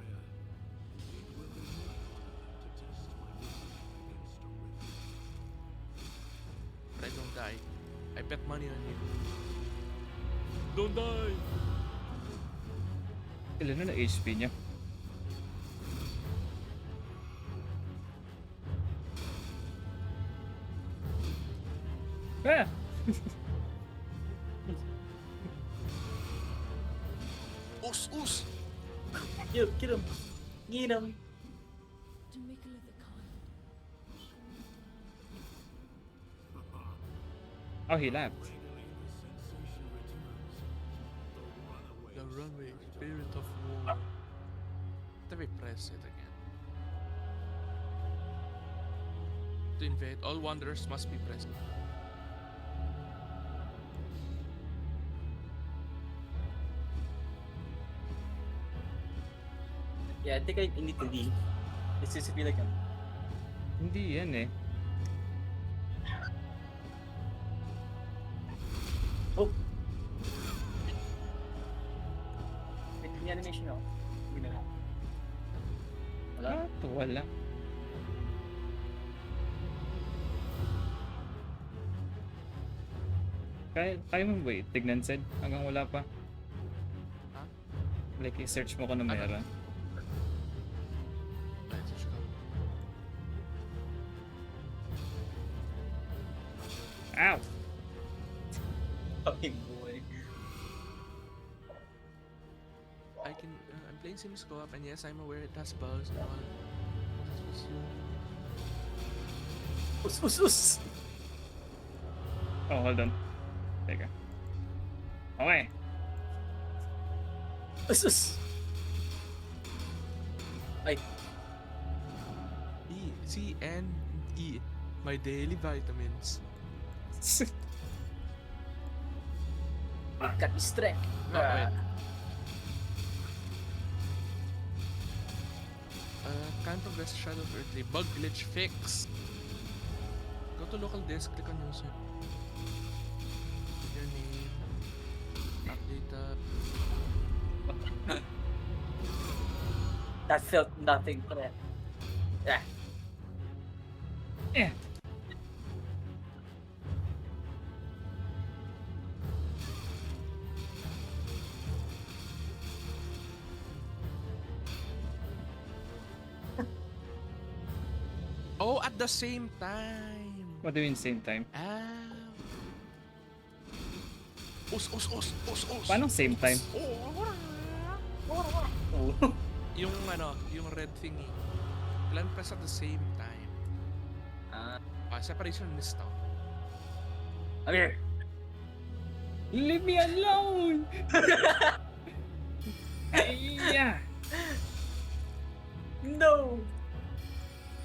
But I don't die. I bet money on you. Don't die! Ilan na HP niya? Ah! Us! Us! Yo, get him. Get him. To Mikula the Kind. Oh, he left. The runway, spirit of war. Let me press it again. To invade, all wanderers must be present. Yeah, I think I need to leave. It's just feel like I'm... Hindi yan eh. Oh! Wait, may animation ako. Hindi na lang. Wala? Ah, wala. Kaya mo ba tignan Sed? Hanggang wala pa. Ha? Like, i-search mo kung ano meron. Let's go. Ow! Fucking boy. I can. I'm playing Sims Co-op, and yes, I'm aware it has bugs and all. That's what's you. Us, us, us! Oh, hold on. Teka. Okay. Us, us! Ay, C N E. My daily vitamins. got me strength. Oh, wait. Can't progress Shadow of Earthly. Bug glitch fix. Go to local disk, click on user. Put your name. Update that. That felt nothing correct. Yeah. Eh. Oh, at the same time. What do you mean same time? Ah. Us. Paano same time? Oh. Yung ano, yung red thingy. Kailan press at the same time. Ah, Separation list to. I'm here. Leave me alone! Yeah! No!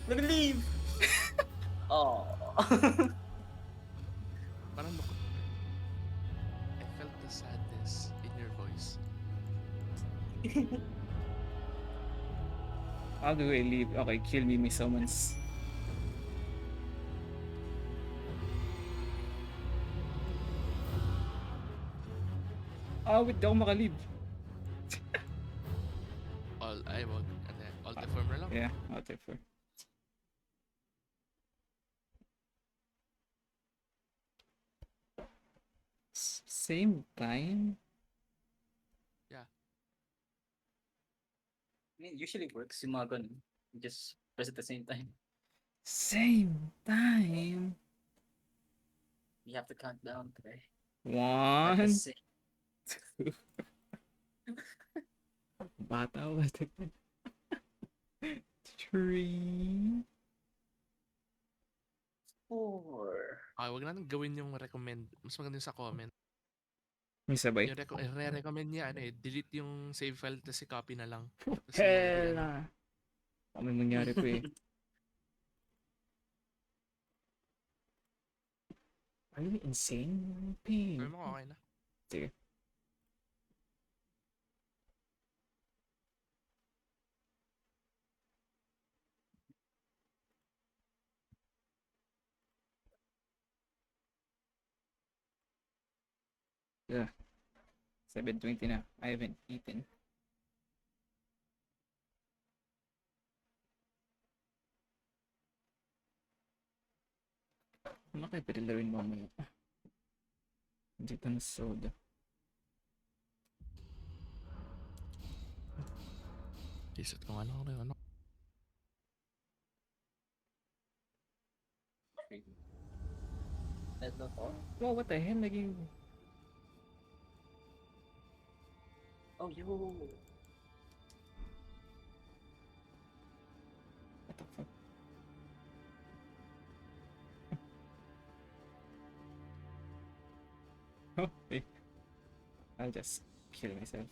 Let me leave! Oh. Parang I felt the sadness in your voice. How do I leave? Okay, kill me, may summons. Wait, di ako makalib. Wag. Ano yan? All deform na lang. Yeah, I'll take 4. Same time? I mean, usually works yung mga ganun. You just press at the same time. Same time? You have to count down, okay? At One, the same. bata ba? 3. 4. Okay, wag natin gawin yung recommend. Mas maganda yung sa comment. May sabay? Yung re-recommend niya, delete yung save file, tapos copy na lang. Tas Hell yung- na. Baka may mangyari pa eh. Are you insane? Pain. Gawin mo, okay na. Sige. Yeah. 7:20 na. I haven't eaten. Ano kaya pinilawin mamaya? Dito na soda. Isot ko nga lang rin, ano. Let's go for. Wow, what the hell? Naging... Oh, yo. What the fuck? Okay. I'll just kill myself.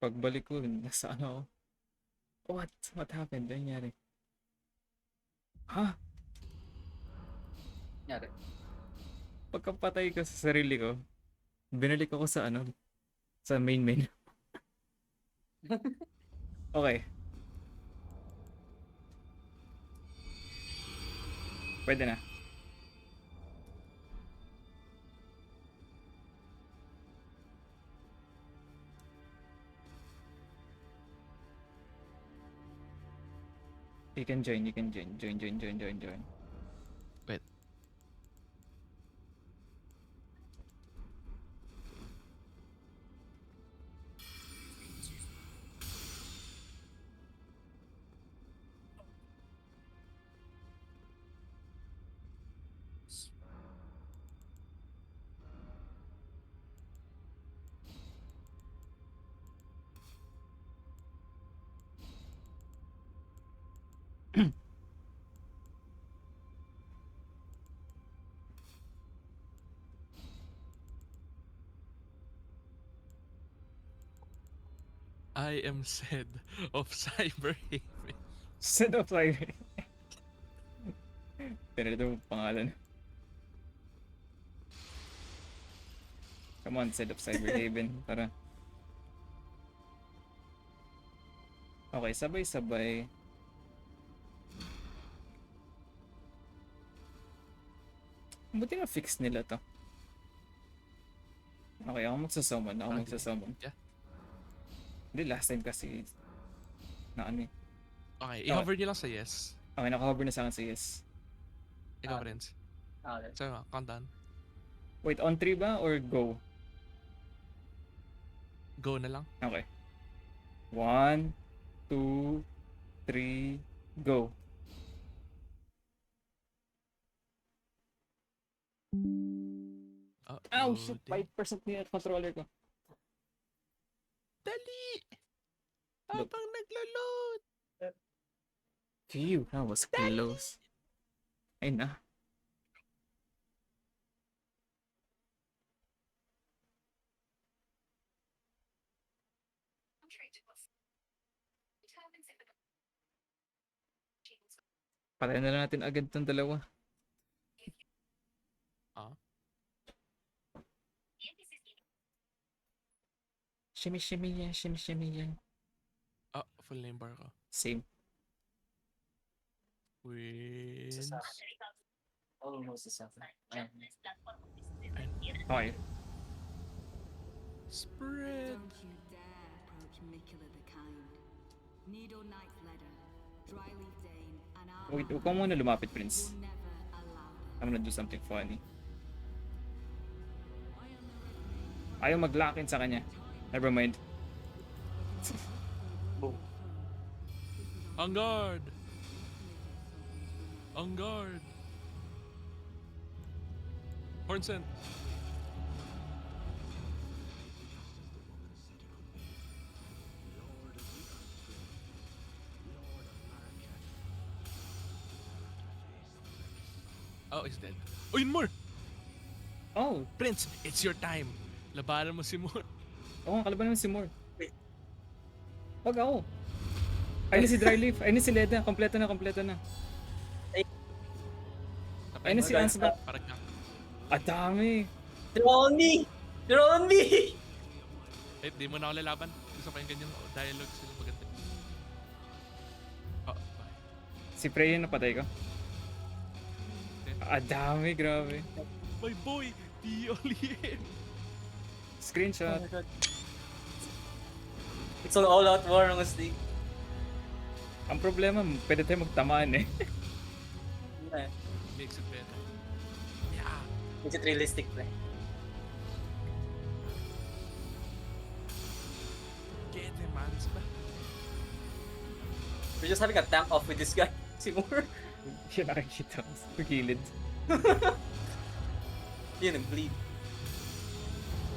Pagbalik ko, nasa ano ako? What? What happened? Ano nangyari? Ha? Nyari. Pagkapatay ko sa sarili ko, binalik ako sa ano? Sa main menu. Okay. Pwede na. You can join, you can join. Join. Wait. I am said of Cyber Haven. Set of live. Pinalito mo pangalan. Come on, set of Cyberhaven para. Okay, sabay-sabay. Buti na fix nila to. Okay, ako magsasamon. Yeah. Hindi, last time kasi na ano eh. Okay, i-hover nyo lang sa yes. Okay, naka-hover na sa akin sa yes. Ikaw, Ah. friends. Okay. So, countdown. Wait, on 3 ba or go? Go na lang. Okay. 1, 2, 3, go. Ow, shit! 5% na yung controller ko. Dali! Look. Habang naglo-load! Phew, that was close. Ay na. Patay na lang natin agad tong dalawa. Ah? Shimmy, shimmy, yeah, shimmy, shimmy, yeah. Ah, full name bar ko. Same. Wins. Almost the seven. Okay. Spread. Don't you dare approach Mikula the Kind. Nido Knight Ledder, Dryleaf Dane, and our Wait, huwag ka muna lumapit, Prince. will never allow them. I'm gonna do something funny. Ayaw maglakin sa kanya. Never mind. Boom. On guard. On guard. Horn sent. Oh, he's dead. Oh, yun more! Oh! Prince, it's your time. Labanan mo si Moore. Oo nga, kalaban naman si Moore. Wag ako. Ayun na si Dryleaf. Ayun na si Leda. Kompleto na, kompleto na. Ayun na si Ansbach. Parang gank. Ah, dami. They're on me! They're on me! Eh, di mo na ako lalaban. Gusto ko yung ganyan dialogue sila maganda. Oh, bye. Si Freya napatay ko. Ah, dami. Grabe. My boy, the Olien. Screenshot. Oh my God. It's an all-out war, honestly. Ang problema, pwede tayo magtamaan eh. Yeah. Makes it better. Yeah. Makes it realistic, play. Get him, man. We're just having a tank off with this guy, si Moore. Siya nakikita ko sa gilid. Yun, nag-bleed.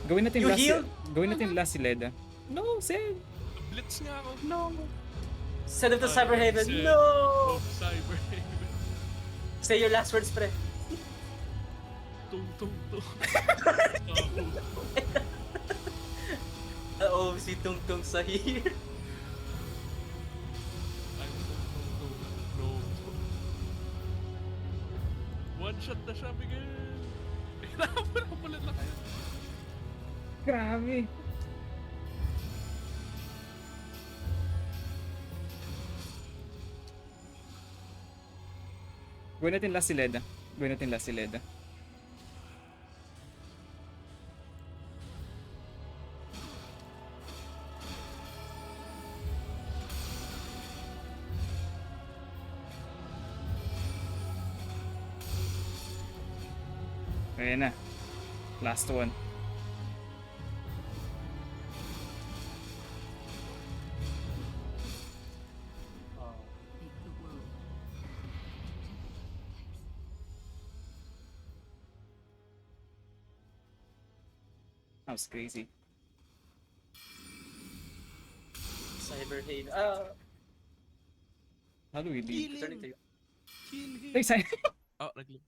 Gawin natin You last healed? Gawin natin last si Leda. No, Seb! Blitz nga ako. No! Send him to Cyberhaven. Send- No! Oh, Cyberhaven. Say your last words, pre. Tung, tung, tung. Oo, si Tung Tung sa here. I'm tung, tung, tung. No. One shot na siya, Miguel. Nakapula lang kayo. Grabe! Gawin natin last si Leda. Gawin natin last si Leda. Ayan na. Last one. Make the world. That was crazy. Cyberhaven. How do we leave? Turning to you. Kill him. Ay, say, Oh, nag-leave.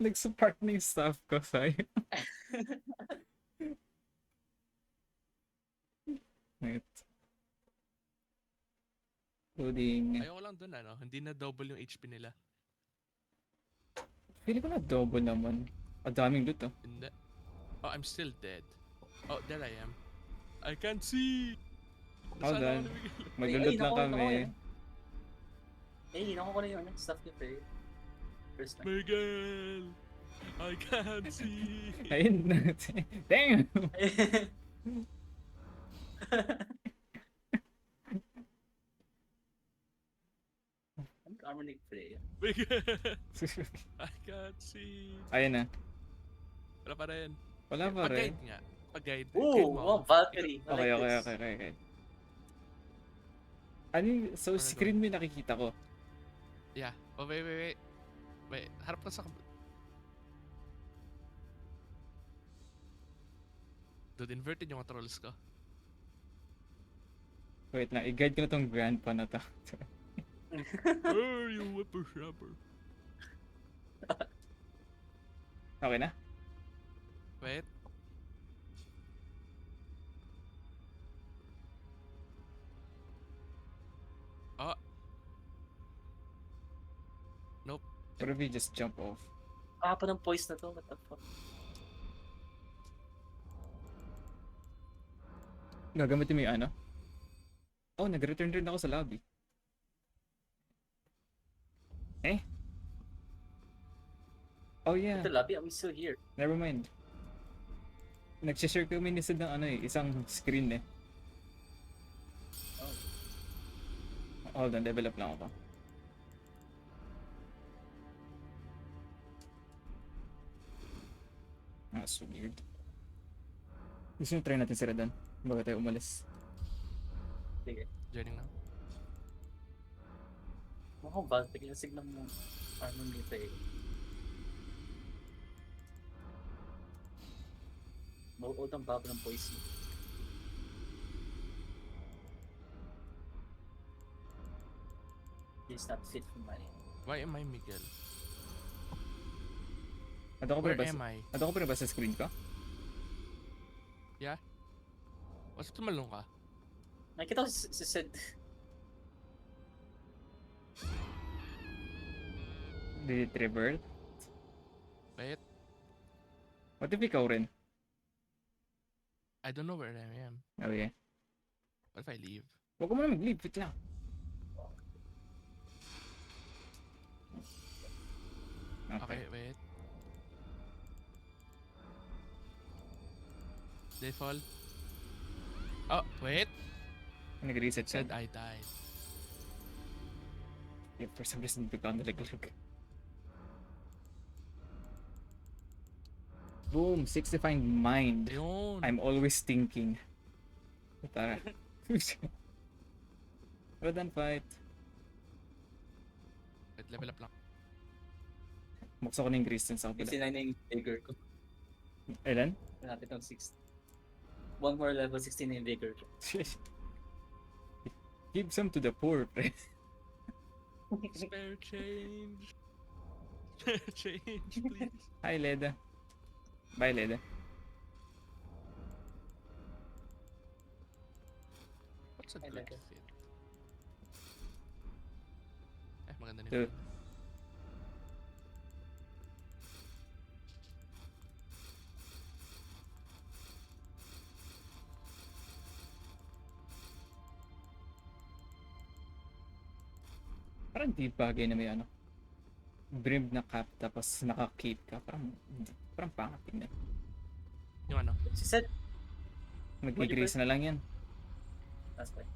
nag-support na yung staff ko, say. Wait. Loading. Ayoko lang dun, ano? Hindi na double yung HP nila. Feeling ko na double naman. Ang daming loot, oh. Hindi. Oh, I'm still dead. Oh, there I am. I can't see! Hold Nasaan ako on. ni Miguel? Maglulot lang kami. Nakuha ko na yun. Stuff ni Frey. First time. Miguel! I can't see! Ayun na. Damn! Ano ka armor ni Frey? Miguel! I can't see! Ayun na. Wala pa rin. Wala pa rin. Pag-guide nga. Pag-guide. Ooh, Guide mo wow, ako. Valkyrie. I Okay, like okay, this. okay, okay, okay. Ano yung, so Ano screen mo yung nakikita ko. Yeah. Oh, wait, wait, wait. Wait, harap ka sa... Dude, inverted yung controls ko. Wait lang, i-guide ko na tong grandpa na to. Oh, you whippersnapper. Okay na? Wait. Nope. What if you just jump off? Ah, pa ng poise na to. What the fuck? Gagamitin mo yung ano? Oh, nag-return rin ako sa lobby. Eh? Oh yeah, Ito, Labi, I'm still here. never mind. Nag-share kami ni Sid ng ano eh, isang screen eh. Oh. Hold on, level up lang ako. That's weird. Gusto nyo try natin si Redan bago tayo umalis. Sige. Joining now. Mukhang bad. Biglang signal mo. Ano nito eh. Mauod ang baba ng voice mo. It's not fit for my... Why am I Miguel? Ato ko pa Where ba, am I? ato ko pa ba sa screen ko? Yeah? Basta tumalong ka? Nakita ko si Sid. Did it revert? Wait, What if ikaw rin? I don't know where I am. Okay. What if I leave? Huwag ko muna mag-leave, wait lang. Okay, wait. They fall? Oh, wait! Nag-reset siya. Said I died. Yeah, for some reason, bigla nalaglag. Boom! 6 defined mind. Ayun! I'm always thinking. Tara. Well done, fight. Wait, level up lang. Buksa ko na yung Christian sa kapila. 69 na yung vigor ko. Ilan? Natin itong 6. One more level, 16 na yung vigor ko. Give some to the poor, pre. Spare change! Spare change, please! Hi, Leda. Bye, Leda. What's a I good like it. fit? Maganda na Two. yun. Parang di bagay na may ano. Brimmed na cap tapos naka-cape ka. Parang pangat tingnan. Yung ano? Si Sid. Mag-grace na lang yan. That's fine.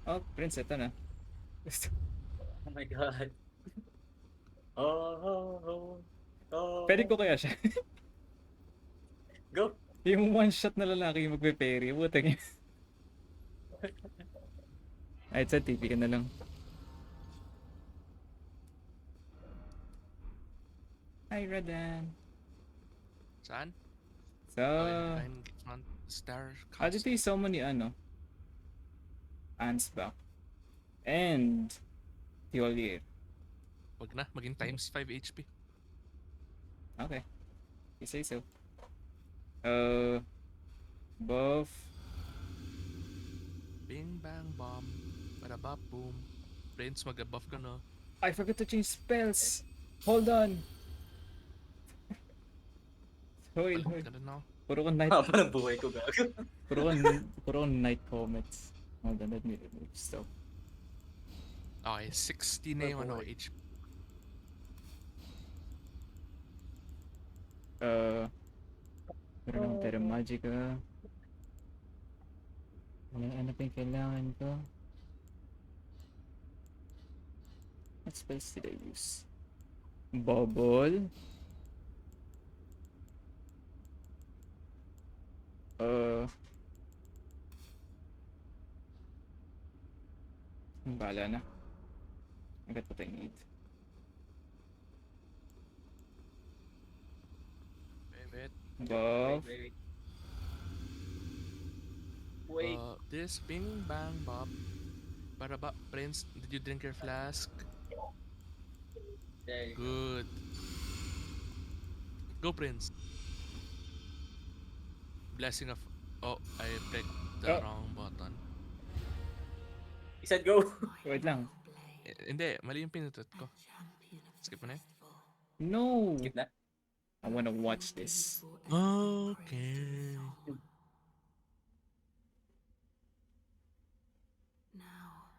Oh, Prince, ito na. Oh my god. Oh. Pwede ko kaya siya. Go. Yung one shot na lalaki yung magpe-parry. Butang yun. Ay, sa TV ka na lang. Hi, Radan. Saan? So, I'm front star. dito yung summon ni ano? Ants back. And Tiolier. Wag na, maging times 5 HP. Okay. You say so. Buff. Bing bang bomb. Barabap boom. Prince, mag-buff ka na. I forgot to change spells. Hold on. Hoy, hoy. Ka na now. Puro ko night, Haba ng buhay ko, gago. puro ko night comets. Hold on, let me remove stuff. Okay, 60 na yung ano, Boy. HP. Meron akong Terra Magica. Ano pa yung kailangan ko? What spells did I use? Bubble. Bahala na. I got what I need. Wait. Buff. Wait. This bing bang bob. Barabap, Prince, did you drink your flask? There you go. Good. Go, Prince. Blessing of... Oh, I picked the Oh. wrong button. Said go. Wait lang. Hindi, mali yung pinutot ko. Skip mo na yun. No! Skip na. I wanna watch this. Okay. Now,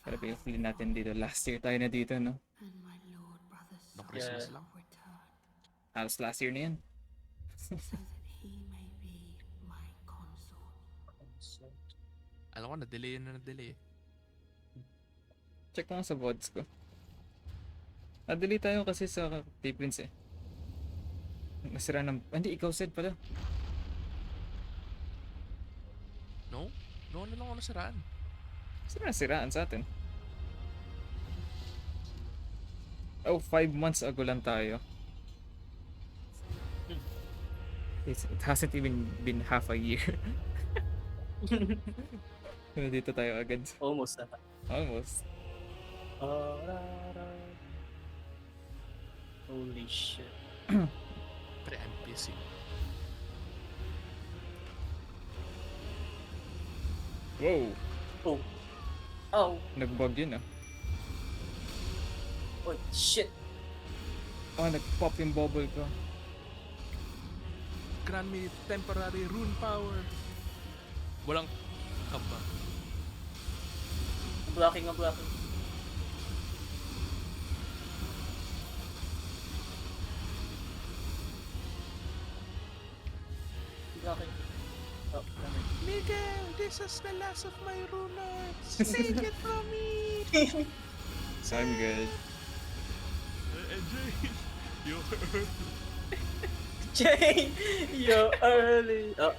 the Pero feel natin dito. Last year tayo na dito, no? and my lord brother No Christmas Yeah. lang. return, Halos last year na yan. so that he may be my consort. Alam ko, na-delay na na-delay. Check ko nga sa VODs ko. Delete tayo kasi sa kay Prince eh. Nasira ng... Hindi, ikaw said pala. No? No, ano lang ako nasiraan. Nasiraan sa atin. Oh, 5 months ago lang tayo. It hasn't even been half a year. Dito tayo agad. Almost na. Almost. Holy shit. Pre, I'm busy. Wow! Oh. Oh. Nag-bug yun ah. Oh, shit. Oh, nag-pop yung bubble ko. Grant me temporary rune power. Walang kaba. Blocking. Blocking. Oh, damn Miguel, this is the last of my runers. Take it from me. So I'm good. Enjoy. You're Jay, you're early. Oh,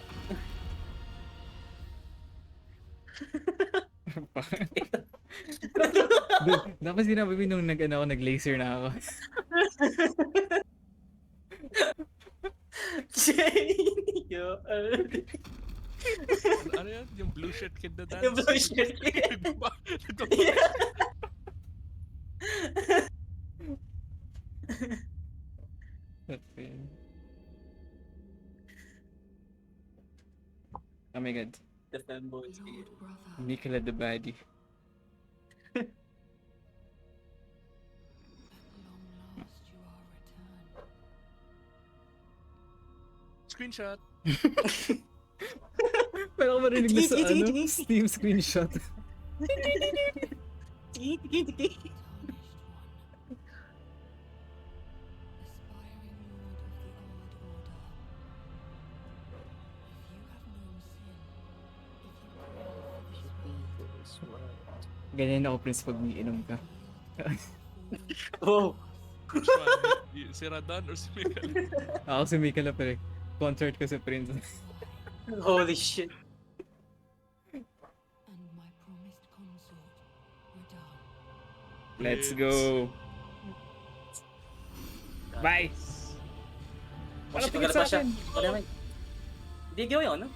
Dapat sinabi mo nung nag-laser na ako. Jay, you're early. ano yan? Yung blue shirt kid na dance? Yung blue shirt kid. Nagpa- Oh my god. The fanboys here. Lord brother, Nicola the baddie. at long last you are returned. Screenshot. Pero ako marinig na sa ano, Steam screenshot. Tarnished one. Aspiring lord of the order. If you have known sin, if you pray for this world, Ganyan ako, Prince, pag umiinom ka. Oh. Which one? Si Radan or si Miguel? Ako si Michaela, pero concert ko sa Prince. Holy shit. and my promised consort, Radahn. Let's go! Bye! Wala Shit, pagkat nagala sa pa siya. akin! Wala naman. Hindi gawin yun, no?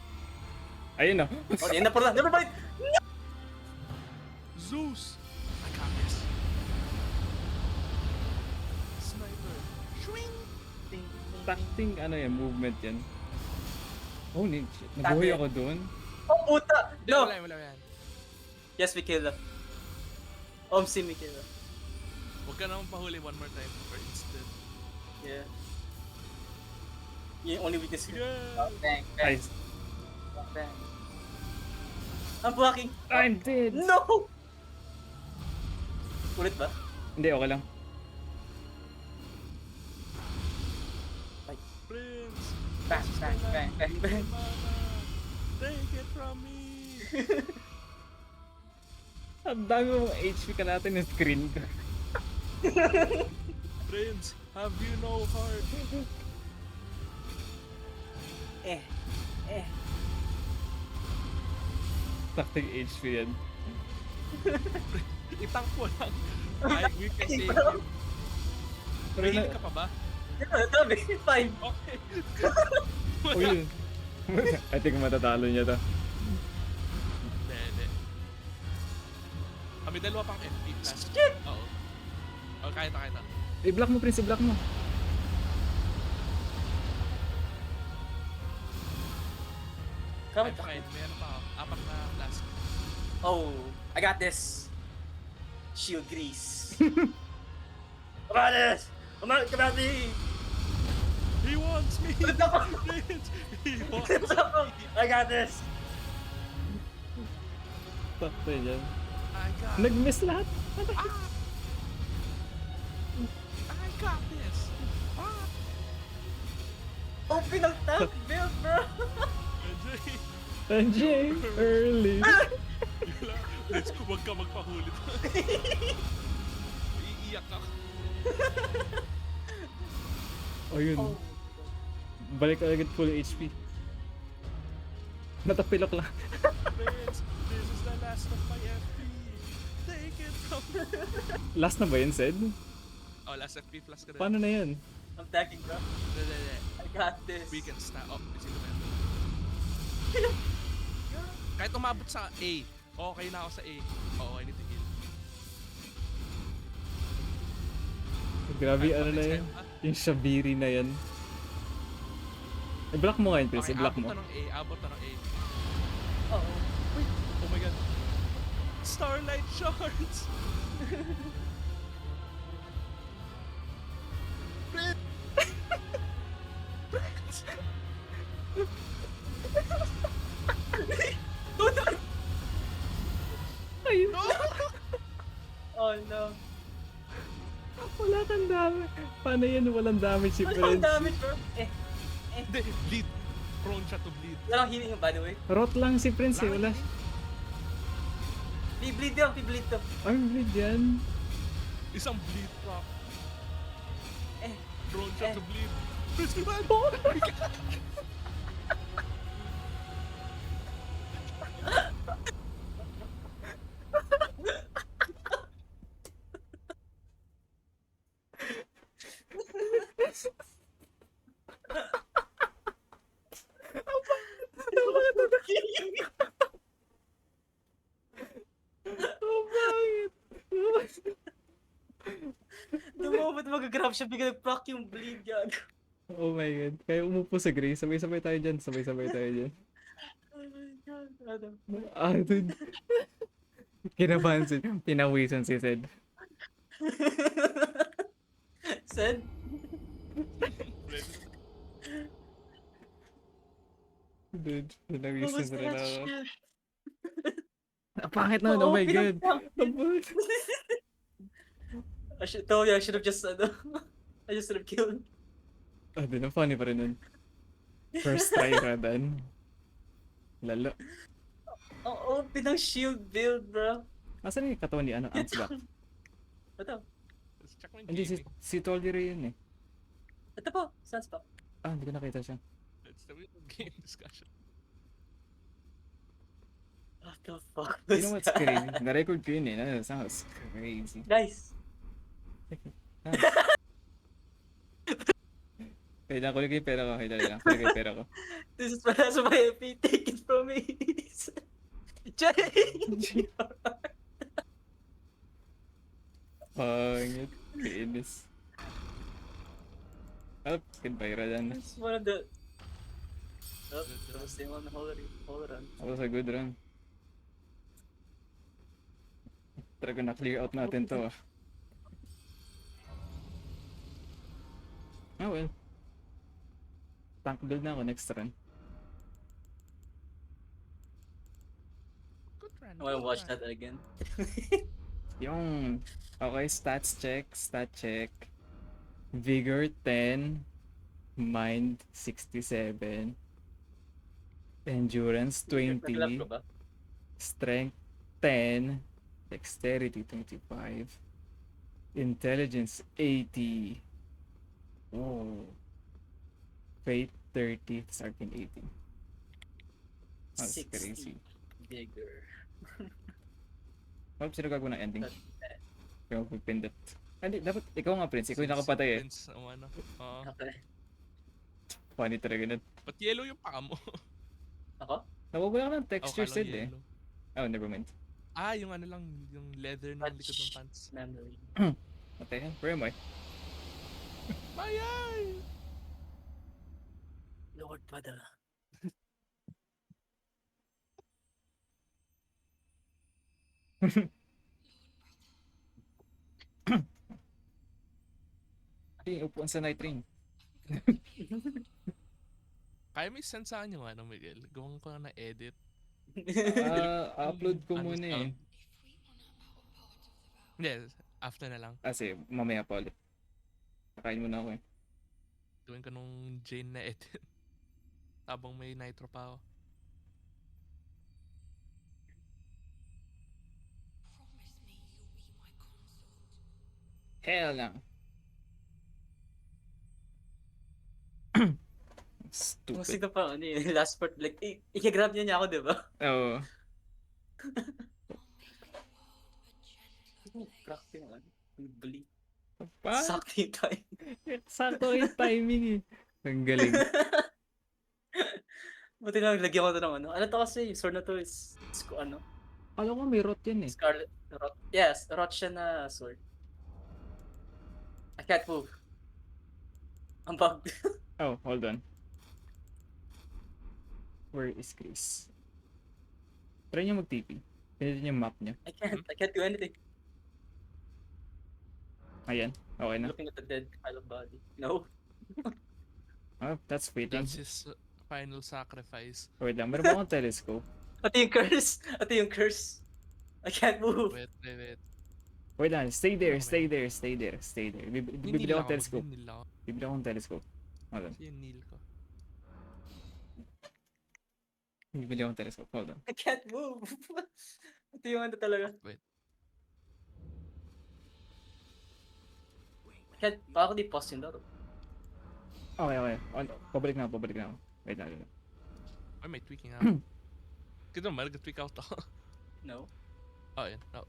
Ayun na. Oh, yan na pala. Never mind. Zeus! I got this. Sniper. Shwing! Tacting, ano yan, movement yan. Holy shit, nabuhay ako dun. Oh, puta. No. Wala yan. Yes, Michaela. Si Michaela. Huwag ka naman pahuli one more time or instead. Yeah. Yung only weakness ko. Yeah! Oh, bang, Ay, bang, bang. I'm blocking. I'm dead! No! Ulit ba? Hindi, okay lang. Prince! Bang, bang, bang, bang, bang. Mana! Take it from me! Ang dami mong HP ka natin yung screen ko. Prince, have you no heart? Eh. Tacting HP yan. Itank mo lang. Ay, we can save you. Pero Mahilig ka pa ba? Sabi, fine. Okay. Oh yun. I think matatalo niya to. Hindi. Kami dalawa pang FP plus. Shit! Oo. Oh, kaya na. I-block mo, Prince, i-block mo. Kamit I'm fine. Meron pa ako. 4 na last. Oh. I got this. Shield grease. I got this. Come at me. He wants me! What the fuck? He wants me! I got this. Takto yan. I got Nag-miss lahat. I got this! Ah! Open ang tank build, bro. Anjay, early. Let's go, wag ka magpahulit. Iiyak ako. O yun. Oh. Balik ka agad full HP. Natapilok lang. Prince, this is the last of my FP. Take it from me. Last na ba yun, Sed? Oh, last FP plus ka rin. Paano na yun? I'm tagging, bro. Hindi. I got this. We can stop. Oh, sino ba yan? Kahit umabot sa A, okay na ako sa A. Oo, I need to heal. Grabe, Ay, ano na bakit yun? sa'yo, Yung Shabiri na yan. I-block mo nga yun, Prince. Okay, I-block abot mo. na ng A, abot na ng A. Oo. Oh my god. Starlight Shards! Ayun. Oh no. Wala kang damage. Paano yan? Walang damage si Ano ang Prince. damage, bro? Hindi, bleed. Prone siya to bleed. Walang healing yun, by the way. Rot lang si Prince eh. Wala. P-bleed yun, P-bleed to. Ay, bleed yan. Isang bleed rock. Eh, Prone siya to bleed. Prince, man! Oh, bakit? Dumabot mag-grab siya, bigla nag-proc yung bleed, gago. Oh my god. Kaya umupo sa Grace. Sabay-sabay tayo dyan. Sabay-sabay tayo dyan. Oh my god, ano? Ah, dude. Kinabahan si... Pinawisan si Sed. Send? Dude, pinawisan What was sa that ako. shit? Ang pangit naman. Oh my god. pinag-proc. I should have just, I just should have killed. Ah, dude. Ang funny pa rin nun. First try ka dan. Lalo. Ang OP ng shield build, bro. Asan yung katawan ni ano? Ants back? Ito. Let's check my Hindi, si, gaming. si Toldir yun eh. Ito po, Sunspot. Ah, hindi ko nakita siya. Let's do it. Game discussion. What the fuck You was know what's that? crazy? Na-record ko yun eh. That sounds crazy. Guys, Kaya lang, kulit ko yung pera ko. Kaya lang, kulit ko yung pera ko. this is para sa my FP. Take it from me. Change! Pangit. Kainis. Oh, goodbye, Radan. It's one of the... Oh, that was the one. Hold on. That was a good run. Talaga na-clear out natin to ah. Ah well. Tank build na ako next run. Good run. I wanna good watch run. that again. Yung, okay, stat check. Vigor 10, Mind 67, Endurance Nag-lap 20, ko ba? Strength 10, Dexterity 25, Intelligence 80, oh, Fate 30, Sarkin 18. That's 60 crazy. Vigor. Hope sino gagawa ng ending? That's Kaya magpipindot. Hindi, dapat ikaw nga, Prince. Ikaw yung nakapatay eh. Prince, ang ano. Okay. Funny talaga nun. Ba't yellow yung paa mo? Ako? Nawawala ka ng texture kala set eh. yellow. Oh, never mind. Ah, yung ano lang, yung leather ng likod ng pants. Memory. What the hell? Where am I? Mayay! Lord Padala. Ay, upuan sa night train. Kaya may send sa akin yung ano, Miguel. Gawin ko na edit. Upload ko Ano muna eh. sound? Yes, after na lang. Kasi mamaya pa ulit. Kakain muna ako eh. Gawin ko nung Jane na edit. Habang may nitro pa ako. Hell no. Stupid. Kasi ka pa, ano yun, last part, like, i-grab niya ako, di ba? Oo. Crack yung ano, yung bleed. Pa? Sakto yung time. Sakto yung timing eh. Ang galing. Buti lang, lagyan ko ito ng ano. Ano to kasi, yung sword na to is ano? Alam ko may rot yan eh. Scarlet, rot. Yes, rot siya na sword. I can't move. Ang bug. Oh, hold on. Where is Chris? Try niyo mag-TP. Pinitin yung map niya. I can't do anything. Ayan. Okay na. Looking at the dead pile of body. No. Oh, that's fitting. That's his final sacrifice. Wait lang, meron ba akong telescope? Ito yung curse. Ito yung curse. I can't move. Wait. Wait lang, stay there. Bibili akong telescope. Nil ako. Bibili akong telescope. Hold on. Kasi yung nil ko. Bibili akong telescope. Hold on. I can't move. Ito yung ano talaga. Wait. I can't, baka di pause yung laro. Okay. Pabalik na ako. Wait lang. Ay, may tweaking ako. Kita mo, nag-tweak out ako. No. Oh, yun. No.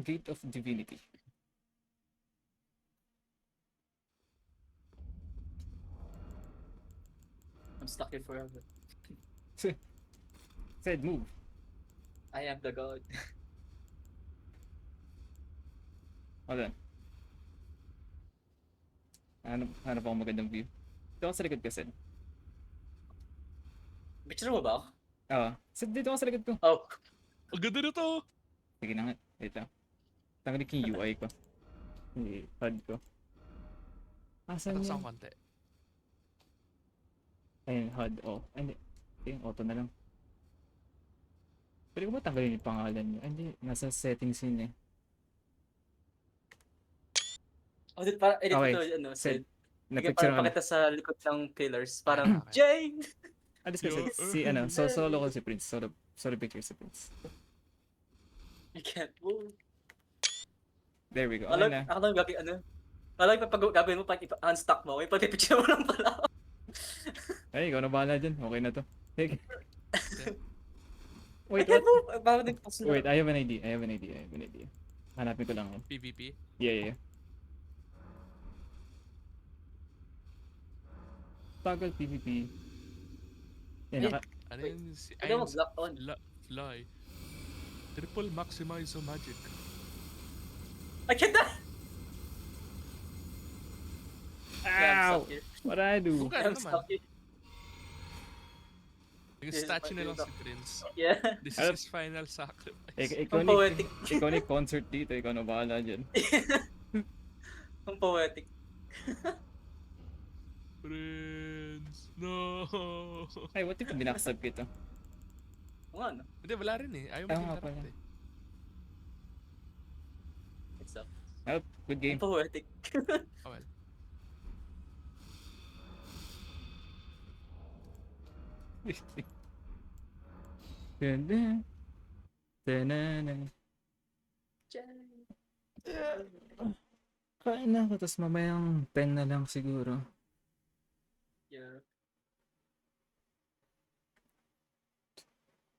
Gate of Divinity. I'm stuck here forever. Said move. I am the god. Hold on. Hanap akong magandang view. Dito ako sa likod kasi. Picture mo ba ako? Oo. Dito ako sa likod ko. Oh. Ang ganda na to! Sige na nga. Wait lang. Tanggalin ko yung UI ko. Yung HUD ko. Asan Atak sa yun? konti. Ayun, HUD off. Ay, hindi. Yung auto na lang. Pwede ko ba tanggalin yung pangalan nyo? Ay, hindi. Nasa settings yun eh. Oh, dito para edit Okay. ito, ano, Set. Sid. Sige, Na-picture parang ko na. pakita sa likod ng pillars. Parang, Okay. Jane! Alis ko si ano, solo ko si Prince. Solo picture si Prince. I can't move. There we go. Okay Alam, na. ako nang gagawin, ano? Alam, pag gagawin mo, pag unstuck mo, yung pag-picture mo lang pala. Ay, ikaw na bahala dyan. Okay na to. Hey. I Wait, can't what? move! Parang nag-pause na. Wait, I have an idea. Hanapin ko lang yun. PvP. Yeah. Toggle PvP. Yan, Eh, Ano Wait. yun? Pwede mo block on. Fly. Triple maximize the magic. I can't die! Yeah, I'm Ow! stuck here. What do I do? Buka I'm naman. stuck here. Yung This is statue my na lang favorite. si Prince. Yeah. This Ano? is his final sacrifice. Ikaw Ang ni poetic. ikaw ni concert dito, ikaw na bahala dyan. Ang poetic. Prince! No! Ay, what if binaksab kita? Oo nga, no? Hindi, wala rin eh. Ayaw Tama maging pala. interrupt eh. It's up. Oh, good game. Ang poetic. Oh well. Dun-dun. Dun-dun-dun. Kain na ako, tapos mamayang 10 na lang siguro. Yeah.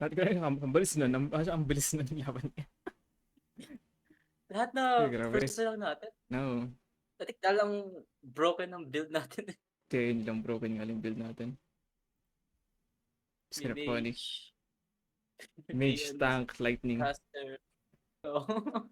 At kaya ang bilis nun, ang bilis nun yung laban niya. Lahat na Ay, grabe. first lang natin. No, Datik lang broken ang build natin. kaya yun lang broken nga yung build natin. It's kind of funny. Mage, tank, lightning. Caster. Oo.